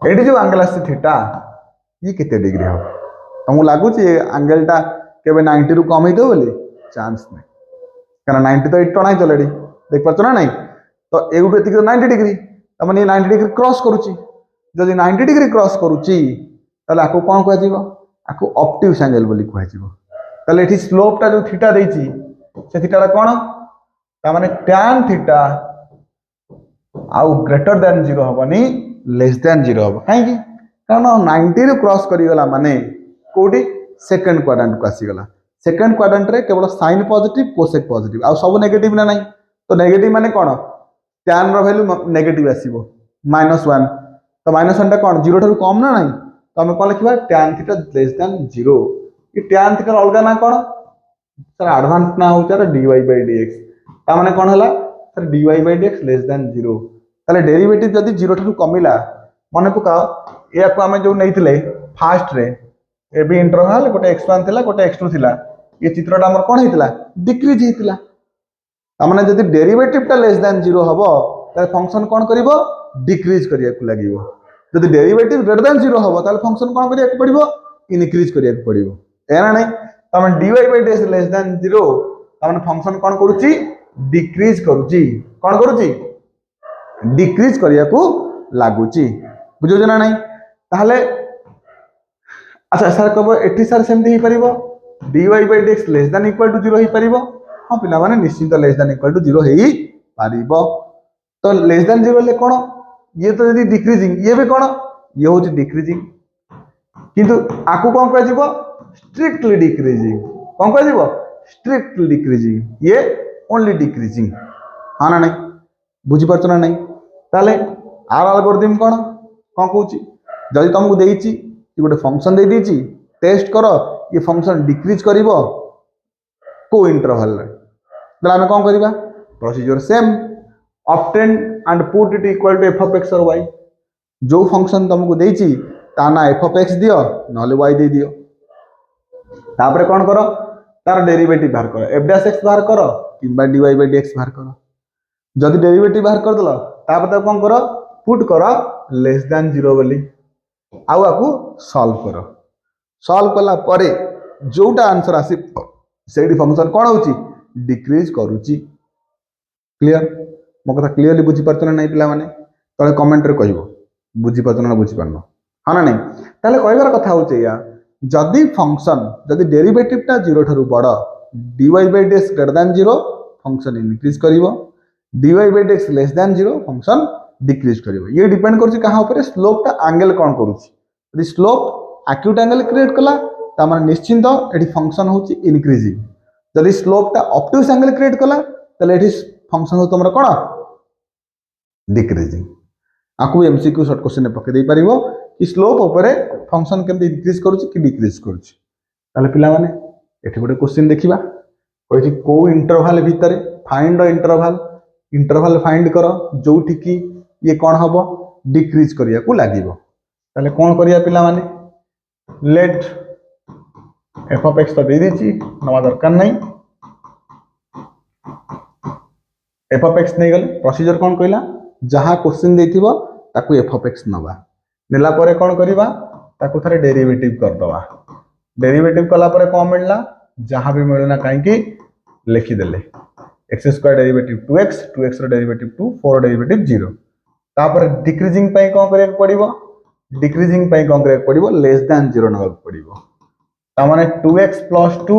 एडी जो एंगल आस थीटा ये कितने डिग्री हो तुमको लागु छी एंगल टा केबे 90 रु कम हेतो बोली चांस नहीं कारण 90 तो इटो नाही चलेडी देख परछ ना नहीं तो एगुट एतिक 90 डिग्री त माने 90 डिग्री क्रॉस करूची जदि 90 डिग्री क्रॉस करूची ताले आको कोन कहै जीवो आको ऑब्ट्यूज एंगल बोली कहै जीवो ताले एठी स्लोप टा जो थीटा देइची से थीटा कोन तामाने tan थीटा आउ ग्रेटर देन 0 हबनी लेस देन 0 हब काहे कारण 90 रे क्रॉस करी गला माने कोडी सेकंड क्वाड्रेंट को आसी गला सेकंड क्वाड्रेंट रे केवल साइन पॉजिटिव कोसेक पॉजिटिव आ सब नेगेटिव ना नहीं तो नेगेटिव माने कोन tan रो वैल्यू नेगेटिव आसीबो -1 तो -1 टा कोन 0 ठाରୁ कम ना नहीं तो हमें कोन लिखबा tan थीटा लेस देन 0 ये tan थीटा अलगा ना कोन सर एडवांस ना हो तार dy by dx ता माने कोन हला sir dy by dx less than 0 ताले डेरिवेटिव जदी 0 ठाରୁ कमिला मने पकाओ या को हमें जो नैथिले फास्ट रे ए बी इंटरवल गोटे x1 थिला गोटे x2 थिला ये चित्रटा हमर कोन हेतिला डिक्रीज हेतिला ता माने जदी डेरिवेटिव टा लेस देन 0 हबो ताले फंक्शन कोन करिवो डिक्रीज करिया को लागिवो जदी डेरिवेटिव ग्रेटर देन 0 हबो ताले फंक्शन कोन करिया को पड़िवो इनक्रीज करिया को पड़िवो एना नै ता माने dy by dx less than 0 ता माने फंक्शन कोन करूची डिक्रीज करूची कोन करूची डिक्रीज करिया को लागुची बुझो जना नै ताहले अच्छा सर कब एटी सर सेमती ही परिबो dy by dx less than equal to 0 ही परिबो हां पिला माने निश्चित लेस देन इक्वल टू 0 ही परिबो तो लेस देन 0 ले कोन ये तो यदि डिक्रीजिंग ये भी कोन ये होची डिक्रीजिंग किंतु आकु कोन कह जीवो स्ट्रिक्टली डिक्रीजिंग कोन कह जीवो स्ट्रिक्टली डिक्रीजिंग ये ओनली डिक्रीजिंग हां ना नहीं बुझी परतो ना नहीं ताले आर एल्गोरिथम कोन कोन कहूची जदि तुमको देइची कि गोटे फंक्शन दे दीची टेस्ट करो ये फंक्शन डिक्रीज करिवो को इंटरवल रे तला हम कोन करिबा procedure same obtain and put it equal to f of x और y जो फंक्शन तुमको देइची ता ना f of x दियो नले y दे दियो तापर कोन करो तार डेरिवेटिव बाहर करो f dash x बाहर करो किबा dy by dx बाहर करो जदि डेरिवेटिव बाहर कर दलो तापर त कोन करो पुट करो लेस देन 0 बोली आउ आकु सॉल्व कला परे जोटा आंसर आसी सेडी फंक्शन कोन होची डिक्रीज करूची क्लियर मो कथा क्लियरली बुझी परतो ना नै पिला माने तळे कमेंट रे कहिवो बुझी परतो ना बुझी परनो हां ना नै ताले कहबार कथा होचे या जदि फंक्शन जदि डेरिवेटिव टा 0 ठारू बड़ dy by dx greater than 0 function increase करिवो dy by dx less than 0 function decrease करिवो ये डिपेंड करछि कहा ऊपर स्लोप टा एंगल कोन करूछि यदि स्लोप एक्यूट एंगल क्रिएट कला ता माने निश्चित एठी फंक्शन होछि इनक्रीजिंग जदि स्लोप टा ऑब्टयूज एंगल क्रिएट कला तले एठी फंक्शन हो तमरा कोन डिक्रीजिंग आकु एमसीक्यू शॉर्ट क्वेश्चन ने पके दे परिवो कि स्लोप ऊपर फंक्शन केमति इंक्रीज करूछि कि डिक्रीज करूछि ताले पिला माने एठी गोटे क्वेश्चन देखिबा कहछि को इंटरवल भितरे फाइंड द इंटरवल फाइंड करो जोठी की ये कौन हबो डिक्रीज करिया को लागिवो ताले कौन करिया पिला माने लेट f of x तो दे दीची नवा दरकार नहीं f of x नहीं गले प्रोसीजर कौन कहला जहां क्वेश्चन देथिबो ताकू f of x नवा नेला परे कौन करिबा ताकू थारे डेरिवेटिव कर दवा डेरिवेटिव कला परे कौन मिलला जहां भी मिलना काहे कि लिखि देले x² डेरिवेटिव 2x रो डेरिवेटिव 2 4 डेरिवेटिव 0 तापर डिक्रीजिंग पई कोन करे पड़िबो डिक्रीजिंग पई कोन करे पड़िबो लेस देन 0 नवा पड़िबो ता माने 2x + 2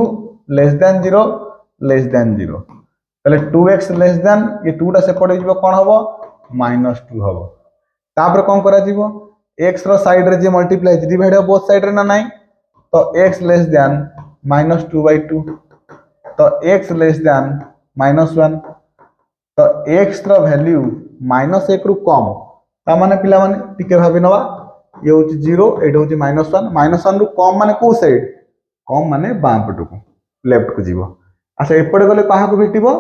लेस देन 0 तले 2x लेस देन ये 2 टा से पड़े जिवो कोन हबो -2 हबो तापर कोन करा जिवो x रो साइड रे जे मल्टीप्लाई डिवाइड हो बोथ साइड रे ना नाही तो x लेस देन -2/2 तो x लेस देन -1 तो x रो वैल्यू -1 रु कम ता माने पिला माने टिके भाबी नवा ये होची 0 एट होची -1 रु कम माने को साइड कम माने बाम पटु को लेफ्ट को जीवो अच्छा एपडे गले काहा को भेटिबो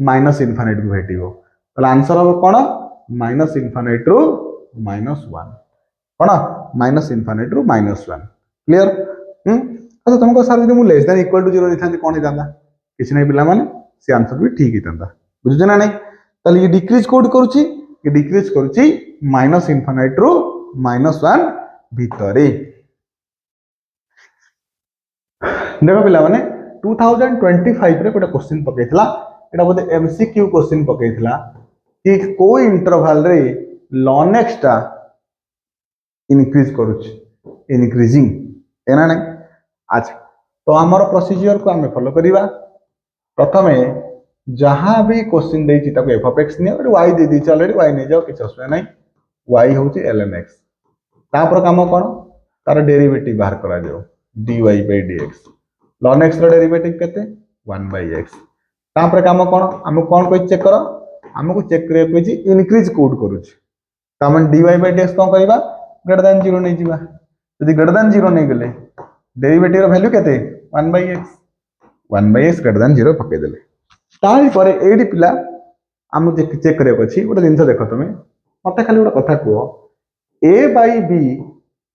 -∞ को भेटिबो तले आंसर हो कोन -∞ रु -1 कोन -∞ रु -1 क्लियर अच्छा तुमको सर जदि मु लेस देन इक्वल टू 0 दिथांती कोन हितांता किछ नै पिला माने से आंसर भी ठीक हितांता बुझु ना नै तले ये डिक्रीज कोड करूची ये डिक्रीज करूची -∞ रु -1 भितरे देखो पिला माने 2025 रे कोटा क्वेश्चन पकेइथला एटा बोले एमसीक्यू क्वेश्चन पकेइथला कि को इंटरवल रे ln x टा इंक्रीज करूची इंक्रीजिंग एना नै अच्छा तो हमर प्रोसीजर को हमें फॉलो करिवा प्रथमे जहाँ भी क्वेश्चन देछि ताको एफ ऑफ एक्स नियो एटी वाई दे दी ऑलरेडी वाई नै जाओ किछ असुविधा नै वाई होची ln x तापर काम कोन तार डेरिवेटिव बाहर करा जाओ dy by dx ln x रो डेरिवेटिव केते 1 by x तापर काम कोन हम कोन को चेक करो हमको चेक करे कोछि इंक्रीज कोड करूछि तामन dy by dx कोन करबा ग्रेटर देन 0 नै जिबा यदि ग्रेटर देन 0 नै गेले डेरिवेटिव रो वैल्यू केते 1 by x ग्रेटर देन 0 पके देले ताहि परे एडी पिला हम चेक करे कोछि गोटे जिंस देखो तुमे मते खाली गोटे कथा को a by b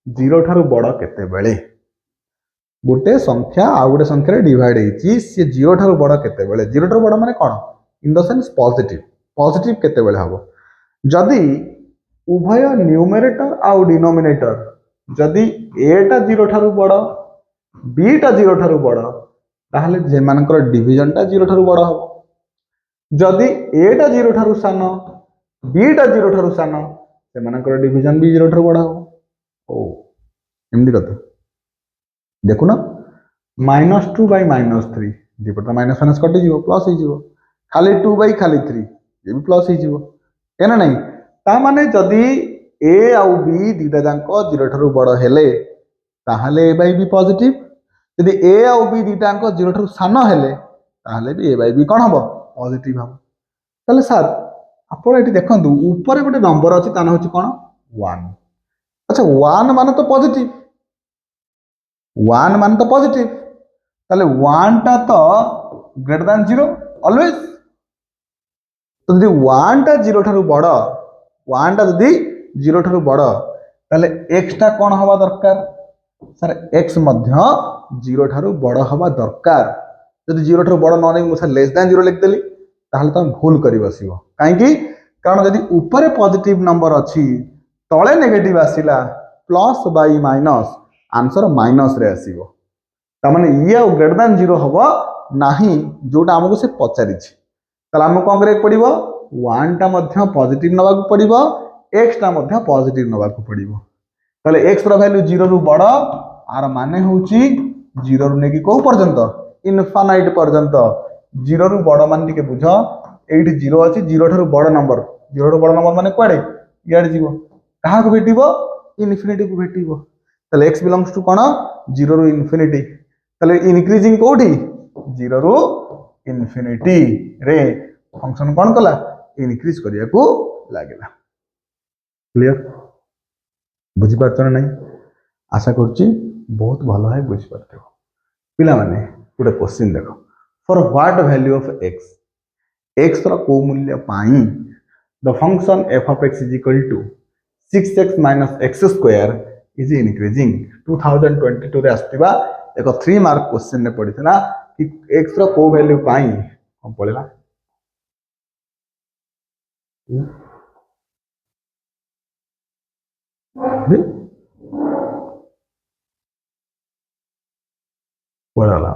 0 ठारू बड़ केते बेले गोटे संख्या आ गोटे संख्या रे डिवाइड हेची से 0 ठारू बड़ केते बेले 0 ठारू बड़ माने कोन इन द सेंस पॉजिटिव केते बेले हबो जदी उभय न्यूमरेटर आ डिनोमिनेटर जदी a टा 0 ठारू बड़ b टा 0 ठारू बड़ ताहले जे मानकर डिवीजन टा 0 ठारू बड़ हबो जदी a टा 0 ठारू सान b टा 0 ठारू सान से मानकर डिवीजन भी 0 ठारू बड़ हबो ओ एमदी कथा देखु ना -2 by -3 दीपटा माइनस माइनस कटि जीवो प्लस ही जीवो खाली 2 by खाली 3 ये भी प्लस ही जीवो एना नहीं ता माने जदी a आउ b दीटा जांको 0 ठारू बड़ हेले ताहले a by b पॉजिटिव यदि a आउ b दीटा जांको 0 ठारू सान हेले ताहले भी a by b कोन हबो पॉजिटिव हबो ताले सर आपण एटी देखंतु ऊपर गोटे नंबर अछि ताना होछि कोन 1 अच्छा 1 माने तो पॉजिटिव 1 माने तो पॉजिटिव ताले 1 टा तो ग्रेटर देन 0 ऑलवेज तो यदि 1 टा 0 ठारू बड़ 1 टा यदि 0 ठारू बड़ ताले x टा कोन हवा दरकार सर x मध्य 0 ठारू बड़ हवा दरकार यदि 0 ठारू बड़ न नै मु लेस देन 0 लिख देली ताहले तो भूल करी बसिबो काहे कि कारण यदि ऊपर पॉजिटिव नंबर अछि तळे नेगेटिव आसिला plus by minus answer minus रे आसीबो ता माने ये ग्रेटर देन 0 हबो नाही जोटा हमको से पचारि छि ताला हम कोन करे पड़िबो 1 टा मध्य पॉजिटिव नबा को पड़िबो x टा मध्य पॉजिटिव नबा को पड़िबो ताले x रो वैल्यू 0 रु बड़ आर माने होउची 0 रु नेकी को पर्यंत इनफाइनाइट पर्यंत 0 रु बड़ मान के बुझ एठी 0 अछि 0 ठारू बड़ नंबर 0 ठारू बड़ नंबर माने कोडे याड जीवो कहा को भेटिबो इन्फिनिटी को भेटिबो ताले x बिलोंग्स टू कोन 0 रु इन्फिनिटी ताले इंक्रीजिंग कोठी 0 रु इन्फिनिटी रे फंक्शन कोन कला इंक्रीज करिया को लागेला क्लियर बुझी पाछन नै आशा करछि बहुत भलो है बुझी पाथो पिला माने गोटे क्वेश्चन देखो for what value of x रो को मूल्य पाई the function f of x is equal to 6x minus x square is increasing 2022 रे आस्तिबा एक 3 मार्क क्वेश्चन ने पडिथला कि x रो को वैल्यू पाई हम पळेला पळाला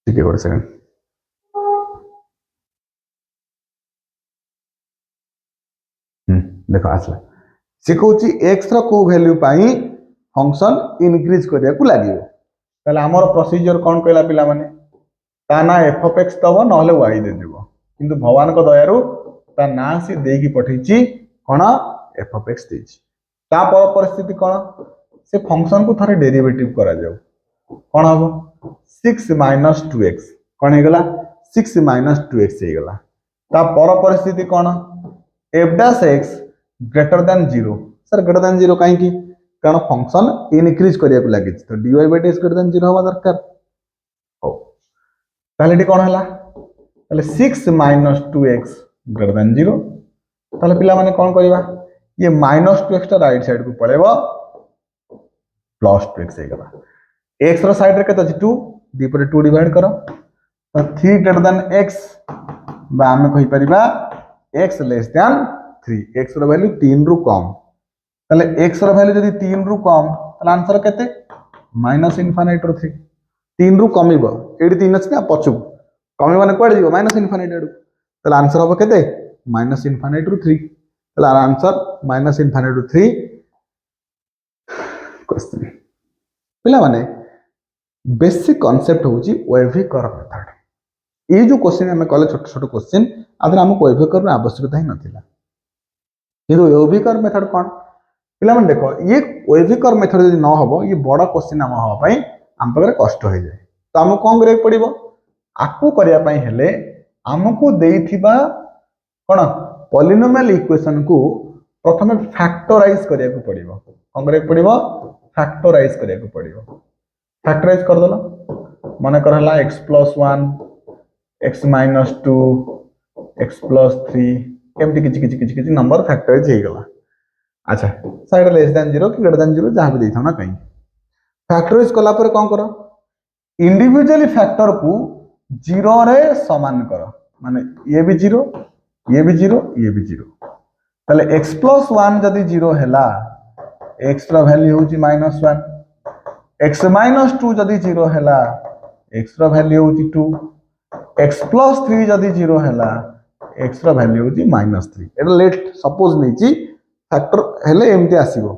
ठीक है ଗୋଟେ सेकंड देखो आसला से कहूची x रो को वैल्यू पाई फंक्शन इंक्रीज करिया को लागियो ताले हमर प्रोसीजर कोन कहला पिला माने ता ना f of x तब नहले y दे देबो किंतु भगवान को दयारु ता ना से देगी पठैची कोन f of x देची ता पर परिस्थिति कोन से फंक्शन को थारे डेरिवेटिव करा जाऊ कोन हबो 6 minus 2x कोन हे गला 6 minus 2x हे गला ता पर परिस्थिति कोन f dash x greater than 0 sir greater than 0 काहे की कारण फंक्शन इंक्रीज करिया को लागि तो dy by dx greater than 0 हवा दरकार हो ताले कोन हला ताले 6 minus 2x greater than 0 ताले पिला माने कोन करबा ये minus 2x ता राइट साइड को पळेबो प्लस 2x हे गला x रो साइड रे केते अछि 2 दी पर 2 डिवाइड करो तो 3 ग्रेटर देन x बा हम कहि परिबा x लेस देन 3 x रो वैल्यू 3 रु कम ताले x रो वैल्यू जदी 3 रु कम ताले आंसर केते माइनस इनफिनिट रो 3 3 रु कमिबो एडी 3 अछि ना पछु कमी माने कोड जीवो माइनस इनफिनिट एडु ताले आंसर होबो केते माइनस इनफिनिट रु 3 ताले आंसर माइनस इनफिनिट रु 3 क्वेश्चन पिला माने बेसिक कॉन्सेप्ट होची वेवी कर्व मेथड। ये जो क्वेश्चन आम कले छोट छोट क्वेश्चन आदि आमको वेवी कर्व आवश्यकता ही नथिला किंतु वेवी कर्व मेथड कौन पिला देख ये वेवी कर्व मेथड यदि न हो ये बड़ क्वेश्चन आम हाँपाई आम पाखे कष्ट हो जाए तो आमको कौन करा पड़ो आपको करने हेले आमको देथिबा कौन पॉलिनोमियल इक्वेशन को प्रथम फैक्टराइज करिया को पड़ो कौन करिया पड़ो फैक्टराइज करिया को पड़ो फैक्टराइज करदेल मन कर x plus 1 x minus 2 x plus 3 एमती किछि किछि किछि किछि नंबर फैक्टराइज हो गला। अच्छा साइड लेस देन 0 कि ग्रेटर देन 0 जहां भी देथौ ना कहीं फैक्टराइज कला पर कौन कर इंडिविजुअली फैक्टर को 0 रे समान कर माने ये भी 0 ये भी 0 ये भी 0 ताले x प्लस 1 जदि 0 हैला x रो वैल्यू होची -1 x माइनस 2 जदि 0 हैला x रो वैल्यू होची 2 x प्लस 3 जदि 0 हैला x रो वैल्यू होची -3 एटा लेट सपोज नैची फैक्टर हेले एमती आसीबो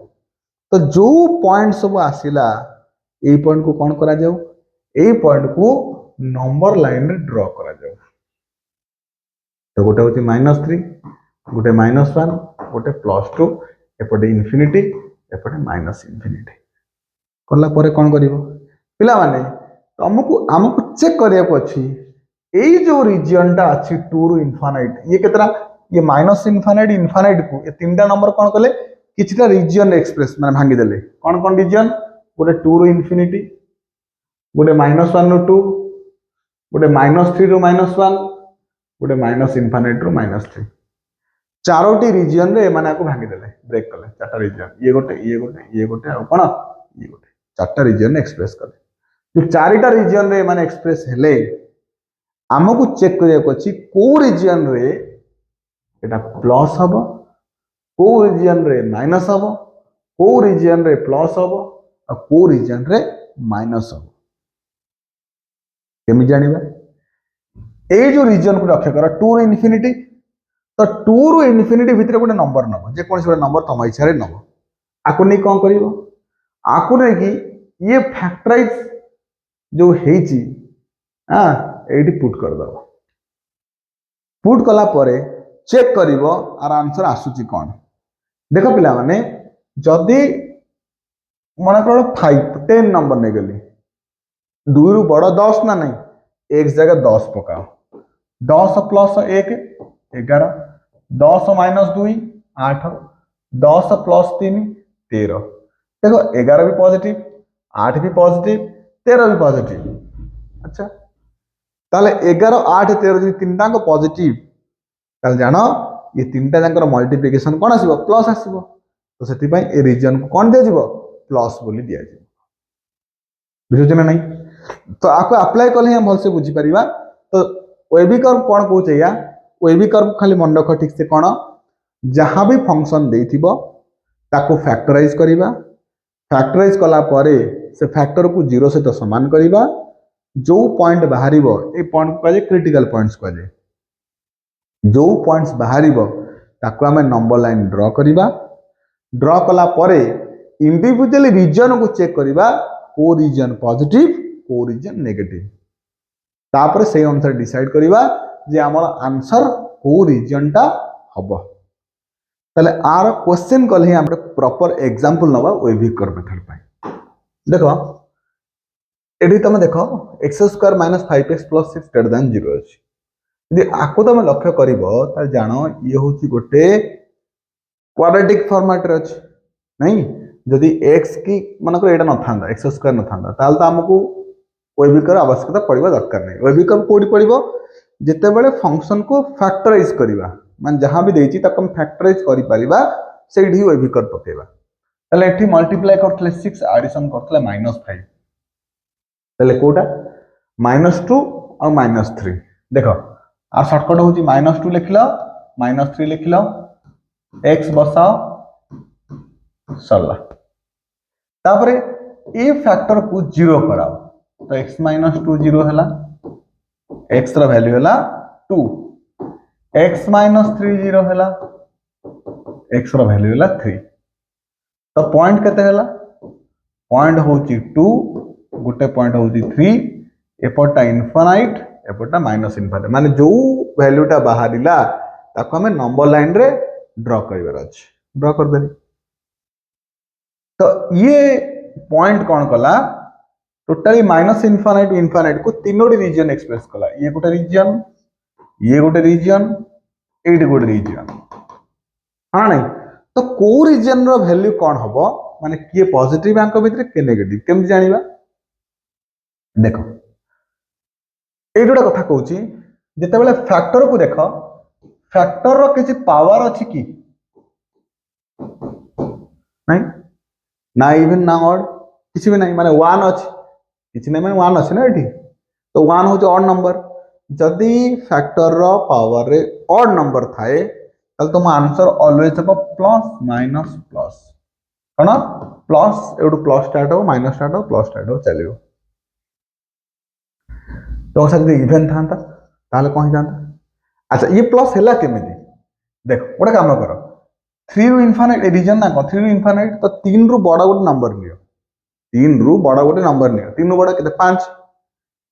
तो जो पॉइंट सब आसिला ए पॉइंट को कौन करा जाऊ ए पॉइंट को नंबर लाइन रे ड्रॉ करा जाऊ तो गोटे होची -3 गोटे -1 गोटे +2 एपटे इन्फिनिटी एपटे माइनस इन्फिनिटी कला परे कौन करिवो पिला माने हमको चेक करिया को अछि ए जो रीजन टा अछि 2 रु इनफाइनाइट ये केतरा ये माइनस इनफाइनाइट इनफाइनाइट को ये तीनटा नंबर कौन कले किछटा रीजन एक्सप्रेस माने भांगी देले कौन कौन रीजन गोटे 2 रु इन्फिनिटी गोटे -1 रु 2 गोटे -3 रु -1 गोटे माइनस इनफाइनाइट रु -3 चारोटी रीजन रे माने को भांगी देले ब्रेक कले चारटा रीजन ये गोटे आ कोन ये गोटे चारटा रीजन एक्सप्रेस कले जो चारिटा रीजन रे माने एक्सप्रेस हेले हमको चेक करिया को अछि को रीजन रे एटा प्लस हबो को रीजन रे माइनस हबो को रीजन रे प्लस हबो आ को रीजन रे माइनस हबो केमि जानिबा ए जो रीजन को रखे कर 2 रु इन्फिनिटी तो 2 रु इन्फिनिटी भितर गोटे नंबर नबो जे कोन से नंबर तम इच्छा रे नबो आको नै कोन करिवो आको नै कि ये फैक्टराइज जो हेची हां एटी पुट कर दो पुट कला परे चेक करिवो आर आंसर आसुची कोन देखो पिला माने जदी मन कर 5 10 नंबर नै गली 2 रु बड़ 10 ना नहीं एक जगह 10 पकाओ 10 प्लस 1 11 10 माइनस 2 8 10 प्लस 3 13 देखो 11 भी पॉजिटिव 8 भी पॉजिटिव 13 भी पॉजिटिव अच्छा ताले 11 8 13 जी तीनटा को पॉजिटिव ताले जानो ये तीनटा जाकर मल्टीप्लिकेशन कोन आसीबो प्लस आसीबो तो सेति पई ए रीजन को कोन दिया जीवो प्लस बोली दिया जीवो बुझो ना नहीं तो आपको अप्लाई करले हम भल से बुझी परिबा तो वेवी कर्व कोन कहू या वेवी कर्व खाली मन रख ठीक से कोन जहां भी फंक्शन देथिबो ताको फैक्टराइज करिबा फैक्टराइज कला परे से फैक्टर को 0 से तो समान करिबा जो पॉइंट बाहरिबो ए पॉइंट को कहले क्रिटिकल पॉइंट्स कहले जो पॉइंट्स बाहरिबो ताको हमें नंबर लाइन ड्रॉ कला परे इंडिविजुअली रीजन को चेक करिबा को रीजन पॉजिटिव को रीजन नेगेटिव तापर से अनुसार डिसाइड करिबा जे हमर आंसर को रीजन टा हबो तले आर क्वेश्चन कल हम प्रॉपर एग्जांपल नबा वेवी कर्व मेथड पाई देखो एडी तुम देखो x² - 5x + 6 ग्रेटर देन 0 अछि यदि आको तुम लक्ष्य करिवो त जानो ये होची गोटे क्वाड्रेटिक फॉर्मेट रे अछि नहीं जदि x की मानको एटा न थांदा x² न थांदा ताल त हमकु वेवी कर्व आवश्यकता पड़िबा दरकार नहीं वेवी कर्व कोडी पड़िबो जेते बेले फंक्शन को फैक्टराइज करिबा मान जहां भी देछि तक हम फैक्टराइज करि परिबा सेठी वेवी कर्व पकेबा तले एठी मल्टीप्लाई करथले 6 एडिशन करथले -5 तले कोटा -2 और -3 देखो आ शॉर्टकट होची -2 लिखलो -3 लिखलो x बसाओ सरला तापरे ए फैक्टर को 0 कराओ तो x - 2 0 हला x रा वैल्यू हला 2 x - 3 0 हला x रा वैल्यू हला 3 तो पॉइंट केते हला पॉइंट होची 2 गोटे पॉइंट होची 3 एपटा इनफाइनाइट एपटा माइनस इनफाइनाइट माने जो वैल्यूटा बाहरिला ताको हमें नंबर लाइन रे ड्रॉ करिवार अछि ड्रॉ कर देली तो ये पॉइंट कौन कला टोटली माइनस इनफाइनाइट इनफाइनाइट को तीनोटी रीजन एक्सप्रेस कला ये गोटे रीजन एट गोटे रीजन हाँ नहीं तो को रीजन रो वैल्यू कौन हबो माने किए पॉजिटिव आंक भितर के नेगेटिव केमति जानिबा देखो ये गोटे कथा कहूची जेते बेले फैक्टर को देखो फैक्टर रो किछि पावर अछि कि नहीं ना इवन ना ऑड किछि भी नहीं माने 1 अछि किछि नहीं माने 1 अछि ना एठी तो 1 होचे ऑड नंबर जदि फैक्टर रो पावर रे ऑड नंबर थाए तल तुम आंसर ऑलवेज हो प्लस माइनस प्लस कौन प्लस एटू प्लस स्टार्ट हो माइनस स्टार्ट हो प्लस स्टार्ट हो चलियो तो जब इवेन था ताले कौन जाता अच्छा ये प्लस हैला केमिति देखो गोटे काम कर 3 रु इनफाइनाइट रीजन ना 3 रु इनफाइनाइट तो 3 रु बड़ा गोटे नंबर नियो 3 रु बड़ा गोटे नंबर नियो 3 रु बड़ा केते 5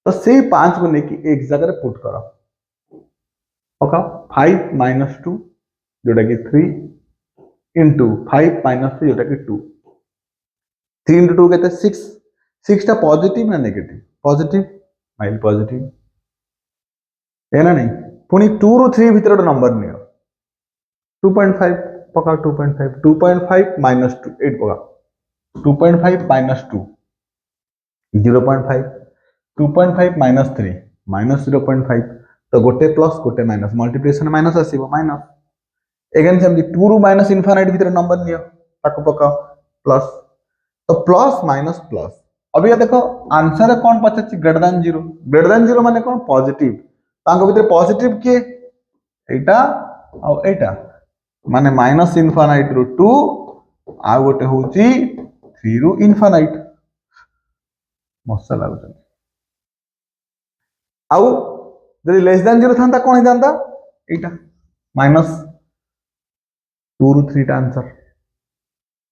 तो से 5 को लेके एक जगह रे पुट करो ओके 5 माइनस 2 जोटा कि 3 इंटू 5 माइनस 3 जोटा कि 2 3 इंटू 2 कहते 6 टा पॉजिटिव ना नेगेटिव पॉजिटिव माइल पॉजिटिव है ना नहीं पुनी 2 रु 3 भीतर गोटे नंबर नियो 2.5 पका 2.5 माइनस 2 8 पका 2.5 माइनस 2 0.5 2.5 माइनस 3 माइनस 0.5 तो गोटे प्लस गोटे माइनस मल्टीप्लिकेशन माइनस आसीबो माइनस एगेन सेम 2 रु माइनस इनफाइनाइट भीतर नंबर नियो ताको पका प्लस तो प्लस माइनस प्लस अभी ये देखो आंसर कौन पचाची ग्रेटर देन 0 माने कौन पॉजिटिव तांको भीतर पॉजिटिव के एटा आ एटा माने माइनस इनफाइनाइट रु 2 आ गोटे होची 3 रु इनफाइनाइट मस्त लागु आउ जदि लेस देन 0 थांता कोन हिदांता एटा माइनस 2 रु 3 टा आंसर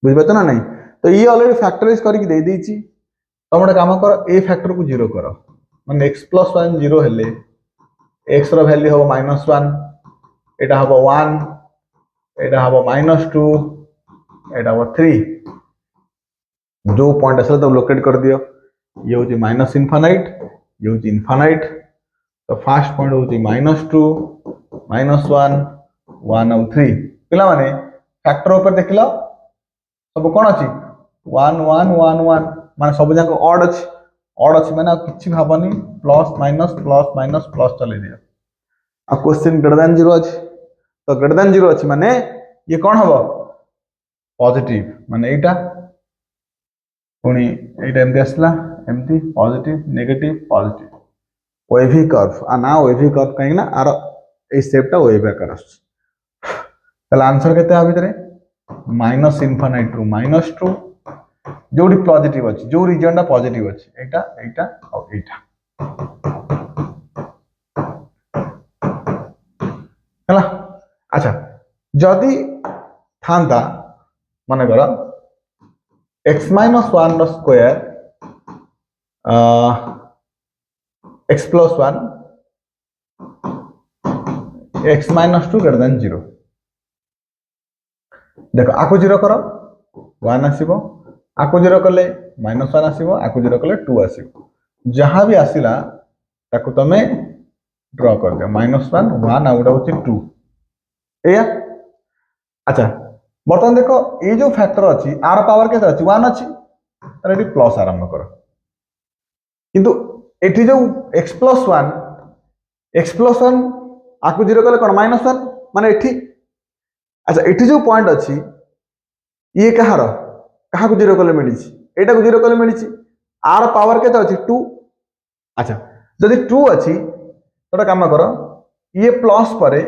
बुझबे तो ना नहीं तो ये ऑलरेडी फैक्टराइज करके दे दीची तुम गोटे काम कर ए फैक्टर को 0 कर माने x + 1 0 हेले x रो वैल्यू हो -1 एटा हो 1 एटा हो -2 एटा हो 3 जो पॉइंट असल तो लोकेट कर दियो ये होची माइनस इनफाइनाइट ये होची इनफाइनाइट तो फर्स्ट पॉइंट होची -2 -1 1 और 3 पिला माने फैक्टर ऊपर देखिलो सब कोन अछि 1 1 1 1 माने सब जाक ऑड अछि माने किछि भाबनी प्लस माइनस प्लस चले दियो आ क्वेश्चन ग्रेटर देन 0 अछि तो ग्रेटर देन 0 अछि माने ये कोन हबो पॉजिटिव माने एटा पुनी एटा एमती असला एमती positive negative positive wavy curve आ ना वेवी कर्व कहीं ना आर ए शेपटा वेवी आकार आछ तला आंसर केते आ भितरे माइनस इनफाइनाइट रु -2 जोडी पॉजिटिव अछि जो रीजन टा पॉजिटिव अछि एटा और एटा हला अच्छा जदि थांता माने करा x - 1 रो square x + 1 x - 2 greater than 0 देखो आको 0 करो 1 आसीबो आको 0 कले -1 आसीबो आको 0 कले 2 आसीबो जहां भी आसिला ताको तमे ड्रॉ कर दियो -1 1 आ उडा होची 2 एया अच्छा बर्तमान देखो ये जो फैक्टर अछि आर पावर केते अछि 1 अछि तर एटी प्लस आरंभ करो किंतु एटी जो x + 1 आकु 0 कले कोन -1 माने एठी अच्छा एठी जो पॉइंट अछि ये कहार कहा को 0 कले मिली एटा को 0 कले मिली आर पावर केते अछि 2 अच्छा जदि 2 अछि तोटा काम करो ये प्लस परे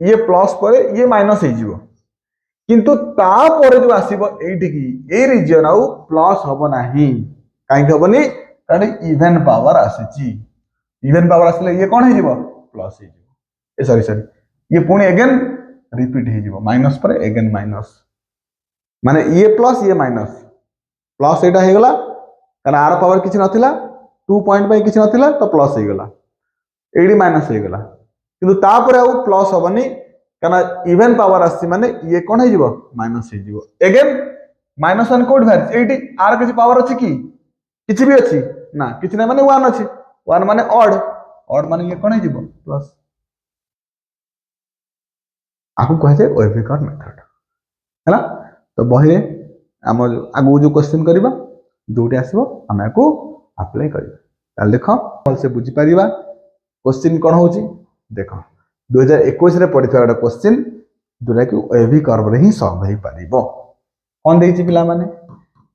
ये माइनस हे जिवो किंतु ता परे जो आसीबो एठी की ए रीजन आउ प्लस हबो नाही काई हबोनी कारण इवन पावर आसीची इवन पावर आसले ये कोन हे जिवो प्लस हे जिवो ए सॉरी ये पुणी अगेन रिपीट हे जिवो माइनस परे अगेन माइनस माने ये प्लस ये माइनस प्लस एटा हे गला कारण आर पावर किसी नथिला 2 पॉइंट पे किसी नथिला तो प्लस हो गला एडी माइनस हो गला किंतु तापर आउ प्लस होबनी कारण इवन पावर आसी माने ये कोन हे जिवो माइनस हे जिवो अगेन -1 कोड भार एडी आर किसी पावर अछि कि किछि भी अछि ना किछि नै माने 1 अछि 1 माने ऑड माने ये कोन हे जिवो प्लस आपको कहे जाए वेबिकर मेथड है तो बही आम आगु जो क्वेश्चन करवा जोटी आसो आम आपको अप्लाई करवा देख भलसे बुझीपर क्वेश्चन कौन हो देख 2021 पढ़ी गोटे क्वेश्चन जोटा कि वेबी कर्व रे ही सॉल्व हो पार कौन देती पिला माने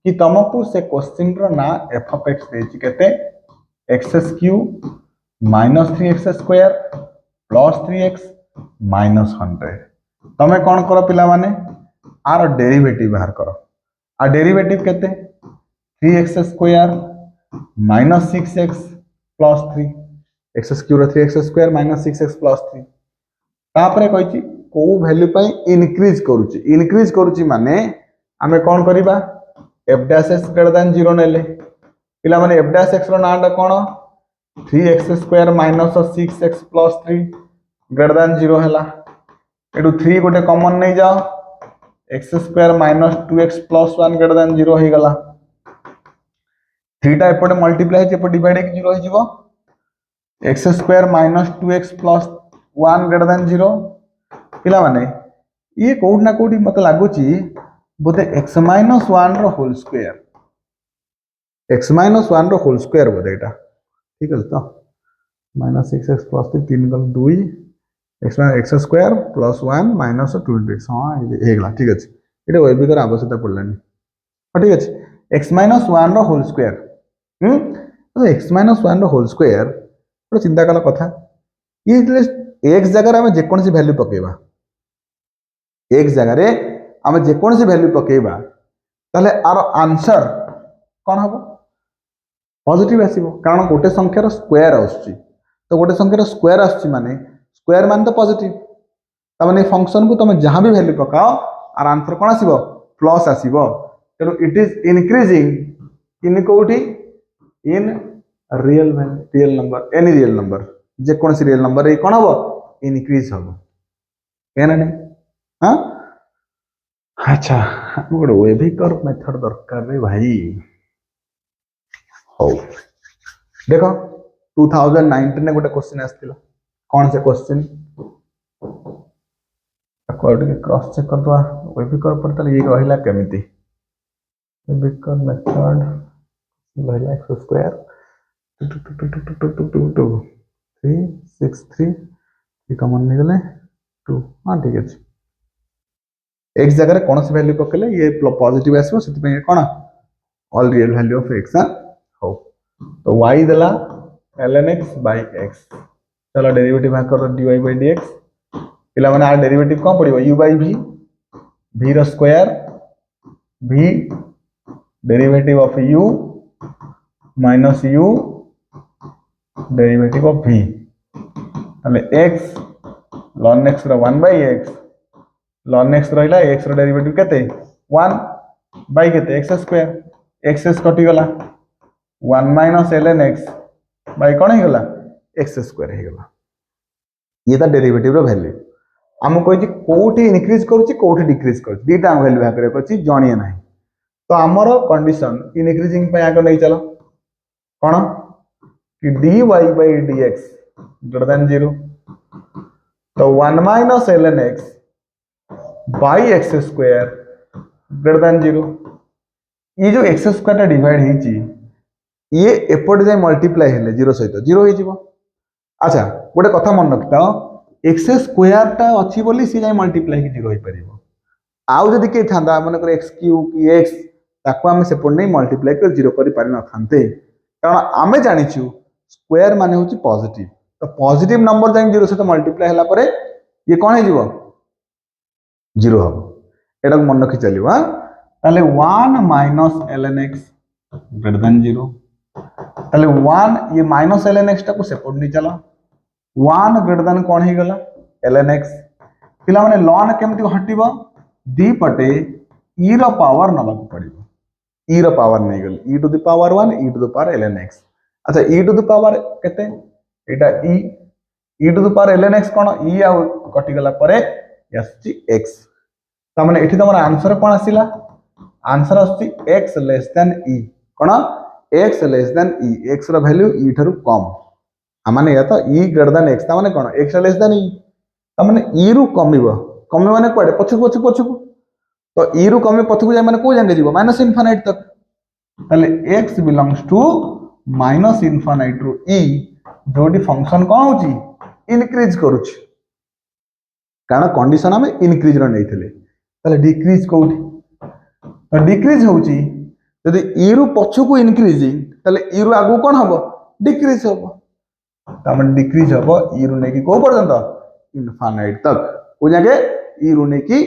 कि तुमको से क्वेश्चन ना एफ ऑफ एक्स देती केते x cube -3x² plus 3x -100 तमे कौन कर पिला माने आर डेरिवेटिव बाहर कर आ डेरिवेटिव केते 3x² -6x plus 3 x cube 3x² -6x plus 3 तापरे कहिछि को वैल्यू पई इनक्रीज करूची माने आमे कौन करिबा f dash x greater than 0 नेले पिला माने f डैश x रो नाटा कोन 3x² -6x plus 3 greater than 0 हला एटू 3 गोटे कॉमन नहीं जाओ x² -2x plus 1 greater than 0 हो गला 3 टा एपटे मल्टीप्लाई है एपटे डिवाइड के 0 हो जिवो x² -2x plus 1 greater than 0 पिला माने ये कोड ना कोडी मते लागुची बोते x -1 रो होल स्क्वायर x -1 रो होल स्क्वायर बोते एटा ठीक है तो -6x प्लस 3 गल 2 x² प्लस 1 माइनस 2x हाँ ये गला ठीक अछि एटा वेबी कर आवश्यकता पड़लानी हाँ ठीक अछि x -1 रो होल स्क्वायर तो x -1 रो होल स्क्वायर तो चिंता कला कथा ये x जगह रे हम जे कोन सी वैल्यू पकेबा x जगह रे हम जे कोन सी वैल्यू पकेबा ताले आर आंसर कोन हबो पॉजिटिव आसीबो कारण गोटे संख्यार स्क्वायर आछी तो गोटे संख्यार स्क्वायर आछी माने स्क्वायर मान तो पॉजिटिव तमाने फंक्शन को तुम जहां भी वैल्यू पकाओ आर आंसर कौन आसीबो प्लस आसीबो तेणु इट इज इंक्रीजिंग इन कोठी in real number any real number जे कौन सी रियल नंबर रे कौन हबो इंक्रीज हबो केना नै हां अच्छा गोटे वेबी कर्व मेथड दरकार रे भाई हो देखो 2019 ने गोटे क्वेश्चन आस्थिला कौन से क्वेश्चन क्रॉस चेक कर दवा वेबी कर्व पर तले ये रहिला केमिति वेबी कर्व मेथड रहिला x² 363 ये कॉमन निकले 2 हां ठीक है x जगह रे कौन सी वैल्यू पकेले ये पॉजिटिव आसबो सेति पे कोन all real value of x हो तो y देला ln x by x चलो डेरिवेटिव भाग कर dy by dx पिला माने आ डेरिवेटिव कोन पड़िबो u by v v रो square v derivative of u minus u derivative of v तले x ln x रो 1 by x ln x रहिला x रो डेरिवेटिव केते 1 by केते x² x कटि गला 1 minus ln x by कोन हे गला x² हे गला ये ता डेरिवेटिव रो वैल्यू हम कोइ जे कोठी इंक्रीज करूची कोठी डिक्रीज करूची दीटा वैल्यू भाग करे कोची जणिए नाही तो हमरो कंडीशन इंक्रीजिंग पे आगे नहीं चलो कोन कि dy by dx greater than 0 तो 1 minus ln x by x² greater than 0 ये जो x² टा डिवाइड हेची ये एपट जाय मल्टीप्लाई हेले 0 सहित 0 हे जिवो अच्छा गोटे कथा मन रखता x² टा अछि बोली सी जाय मल्टीप्लाई की 0 होई परिबो आउ जदी के थांदा माने x क्यूब की x ताको हम सेपट नहीं मल्टीप्लाई कर 0 करि पारि न थांते कारण आमे जानिछु स्क्वायर माने होची पॉजिटिव तो पॉजिटिव नंबर जाय 0 सहित मल्टीप्लाई हला परे ये कोन हे जिवो 0 हबो एटा को मन रखि चलिबो हां ताले 1 minus ln x greater than 0 ताले 1 ये माइनस ln x टा को सेपट नहीं चला 1 ग्रेटर देन कोन हे गला ln x पिला माने ln केमति हटिबो दी पटे e रो पावर नबा को पड़िबो ई रो पावर नहीं गल e to the power 1 e to the power ln x अच्छा ई टू द पावर केते एटा e to the power ln x कोन ई आ कटि गला परे आसी x त माने एठी तमरा आंसर कोन आसिला आंसर आसी x लेस देन e कोन x less than e x रो वैल्यू e ठरु कम आ माने या तो e ग्रेटर देन x त माने कोन x लेस देन e त माने e रु कमिबो कमे माने कोडे पछकु तो e रु कमे पछकु जाय माने को जांगे जीवो माइनस इनफिनिट तक ताले x belongs to minus infinite रु e जोटी फंक्शन कोन होची इनक्रीज करूची कारण कंडीशन हमें इनक्रीज रो नैथिले ताले डिक्रीज कोठी तो डिक्रीज होची यदि e रु पछकु इनक्रीजिंग ताले e रु आगु कोन हबो डिक्रीज हबो तामे डिक्रीज हबो e रु नेकी को पर्यंत इनफिनिट तक को जागे e रु नेकी